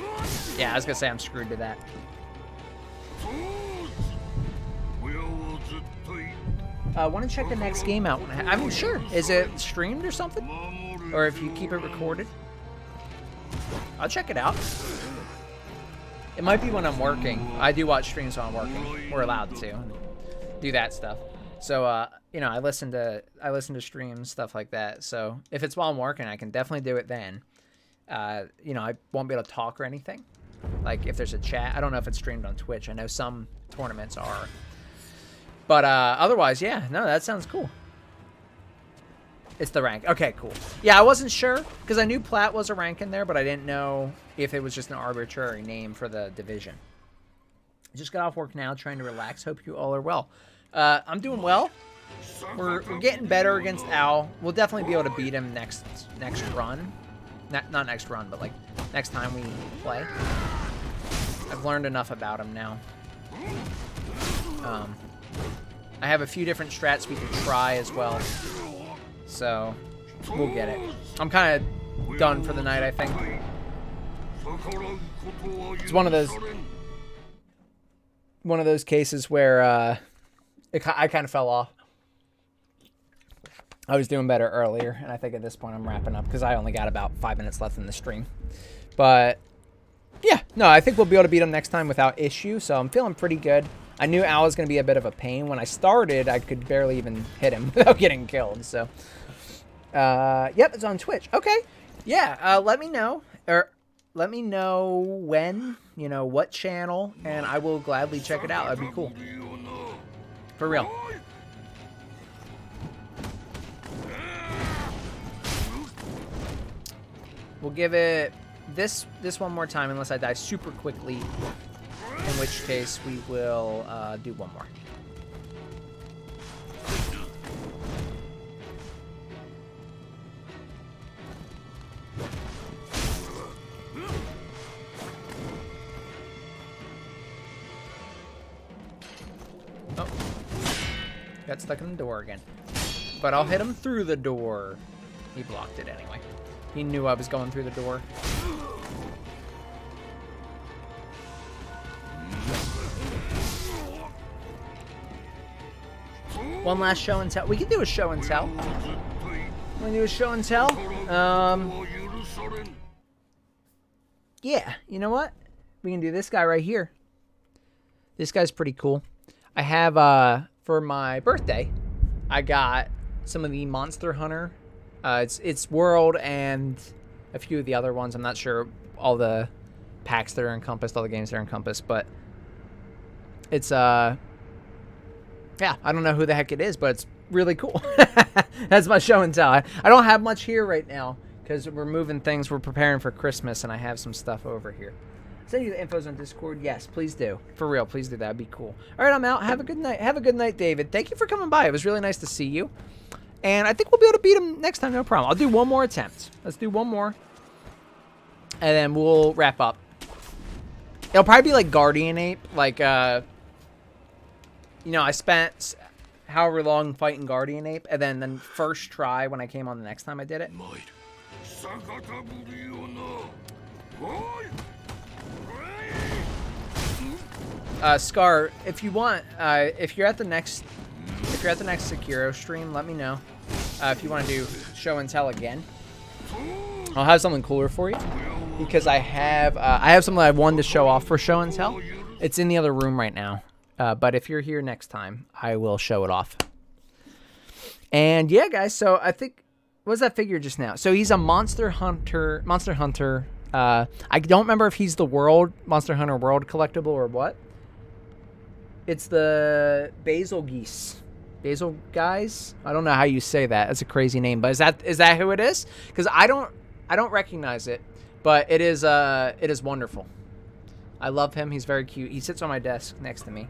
Yeah, I was gonna say I'm screwed to that. I want to check the next game out. I'm sure. Is it streamed or something? Or if you keep it recorded? I'll check it out. It might be when I'm working. I do watch streams when I'm working. We're allowed to do that stuff. So, you know, I listen to streams, stuff like that. So if it's while I'm working, I can definitely do it then. You know, I won't be able to talk or anything. Like if there's a chat. I don't know if it's streamed on Twitch. I know some tournaments are. But otherwise, yeah, no, that sounds cool. It's the rank. Okay, cool. Yeah, I wasn't sure because I knew Plat was a rank in there, but I didn't know if it was just an arbitrary name for the division. I just got off work now, trying to relax. Hope you all are well. I'm doing well. We're getting better against Al. We'll definitely be able to beat him next run. Not next run, but like next time we play. I've learned enough about him now. I have a few different strats we can try as well. So, we'll get it. I'm kind of done for the night, I think. It's one of those cases where I kind of fell off. I was doing better earlier, and I think at this point I'm wrapping up because I only got about 5 minutes left in the stream. But, yeah, no, I think we'll be able to beat him next time without issue, so I'm feeling pretty good. I knew Al was going to be a bit of a pain. When I started, I could barely even hit him without getting killed. So, yep, it's on Twitch. Okay, yeah, let me know. Or let me know when, you know, what channel, and I will gladly check it out. That'd be cool. For real. We'll give it this one more time unless I die super quickly. In which case, we will do one more. Oh. Got stuck in the door again. But I'll hit him through the door. He blocked it anyway. He knew I was going through the door. One last show and tell. We can do a show and tell. Want to do a show and tell? Yeah, you know what? We can do this guy right here. This guy's pretty cool. I have, for my birthday, I got some of the Monster Hunter. It's World and a few of the other ones. I'm not sure all the packs that are encompassed, all the games that are encompassed, but it's, yeah, I don't know who the heck it is, but it's really cool. That's my show and tell. I don't have much here right now because we're moving things. We're preparing for Christmas, and I have some stuff over here. Send you the infos on Discord. Yes, please do. For real, please do. That'd be cool. All right, I'm out. Have a good night. Have a good night, David. Thank you for coming by. It was really nice to see you. And I think we'll be able to beat him next time, no problem. I'll do one more attempt. Let's do one more. And then we'll wrap up. It'll probably be like Guardian Ape. Like, you know, I spent however long fighting Guardian Ape. And then first try when I came on the next time I did it. Scar, if you want, if you're at the next Sekiro stream, let me know. If you want to do show and tell again, I'll have something cooler for you because I have something I wanted to show off for show and tell. It's in the other room right now, but if you're here next time, I will show it off. And yeah, guys, so I think what was that figure just now? So he's a Monster Hunter. I don't remember if he's the Monster Hunter World collectible or what. It's the Basil Geese. Basil Guys? I don't know how you say that. That's a crazy name, but is that who it is? Because I don't recognize it, but it is wonderful. I love him. He's very cute. He sits on my desk next to me.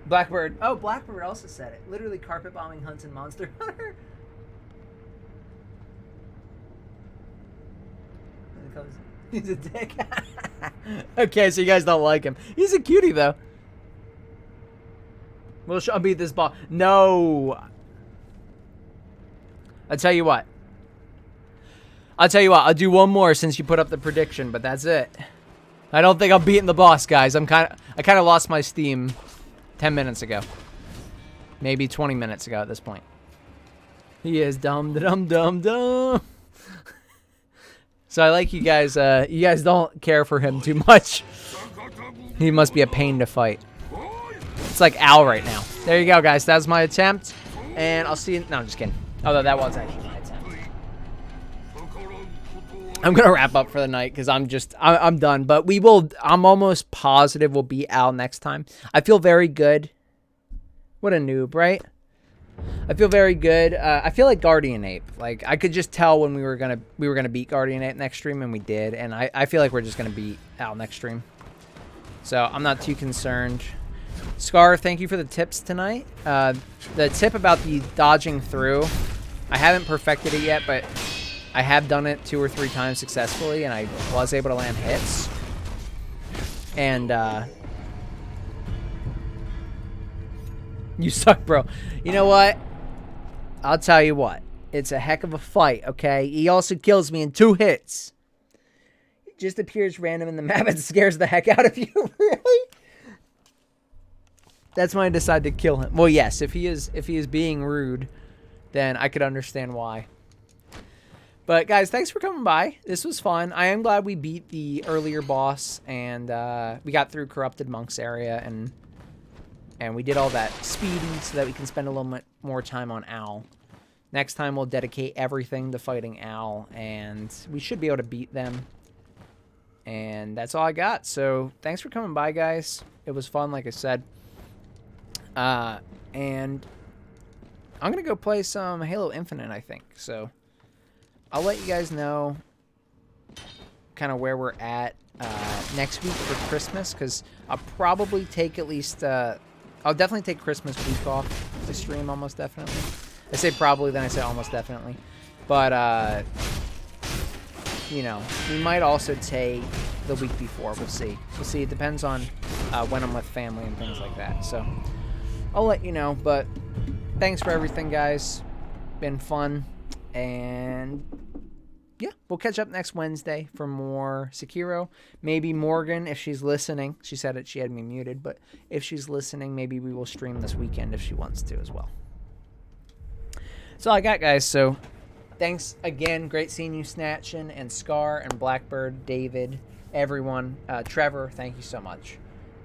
Blackbird. Oh, Blackbird also said it. Literally carpet bombing hunts in Monster Hunter. He's a dick. Okay, so you guys don't like him. He's a cutie, though. I'll beat this ball. No. I'll tell you what. I'll do one more since you put up the prediction, but that's it. I don't think I'm beating the boss, guys. I kind of lost my steam 10 minutes ago. Maybe 20 minutes ago at this point. He is dumb. So I like you guys. You guys don't care for him too much. He must be a pain to fight. It's like Al right now. There you go, guys. That's my attempt. And I'll see you. No, I'm just kidding. Although that was actually my attempt. I'm going to wrap up for the night because I'm done. But I'm almost positive we'll beat Al next time. I feel very good. What a noob, right? I feel very good. I feel like Guardian Ape. Like I could just tell when we were gonna beat Guardian Ape next stream, and we did. And I feel like we're just gonna beat Al next stream. So I'm not too concerned. Scar, thank you for the tips tonight. The tip about the dodging through, I haven't perfected it yet, but I have done it 2 or 3 times successfully, and I was able to land hits. And you suck, bro. You know what? I'll tell you what. It's a heck of a fight, okay? He also kills me in 2 hits. It just appears random in the map and scares the heck out of you. Really? That's when I decide to kill him. Well, yes, if he is being rude, then I could understand why. But guys, thanks for coming by. This was fun. I am glad we beat the earlier boss, and we got through Corrupted Monks area, and we did all that speedy so that we can spend a little bit more time on Al. Next time we'll dedicate everything to fighting Al, and we should be able to beat them. And that's all I got. So thanks for coming by, guys. It was fun, like I said. And I'm going to go play some Halo Infinite, I think. So I'll let you guys know kind of where we're at next week for Christmas, because I'll probably take at least... I'll definitely take Christmas week off to stream, almost definitely. I say probably, then I say almost definitely. But, you know, we might also take the week before. We'll see. We'll see. It depends on when I'm with family and things like that. So I'll let you know. But thanks for everything, guys. Been fun. And yeah, we'll catch up next Wednesday for more Sekiro. Maybe Morgan, if she's listening. She said it, she had me muted, but if she's listening, maybe we will stream this weekend if she wants to as well. That's all I got, guys. So thanks again. Great seeing you, Snatchin' and Scar and Blackbird, David, everyone. Trevor, thank you so much.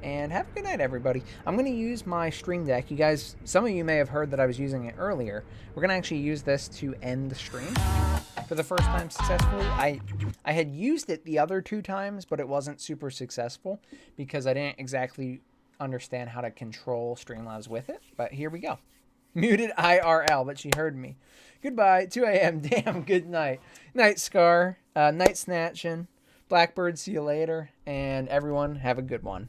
And have a good night, everybody. I'm going to use my Stream Deck. You guys, some of you may have heard that I was using it earlier. We're going to actually use this to end the stream for the first time successfully. I had used it the other 2 times, but it wasn't super successful because I didn't exactly understand how to control Streamlabs with it. But here we go. Muted IRL, but she heard me. Goodbye. 2 a.m. Damn, good night. Night, Scar. Night, Snatchin'. Blackbird, see you later. And everyone, have a good one.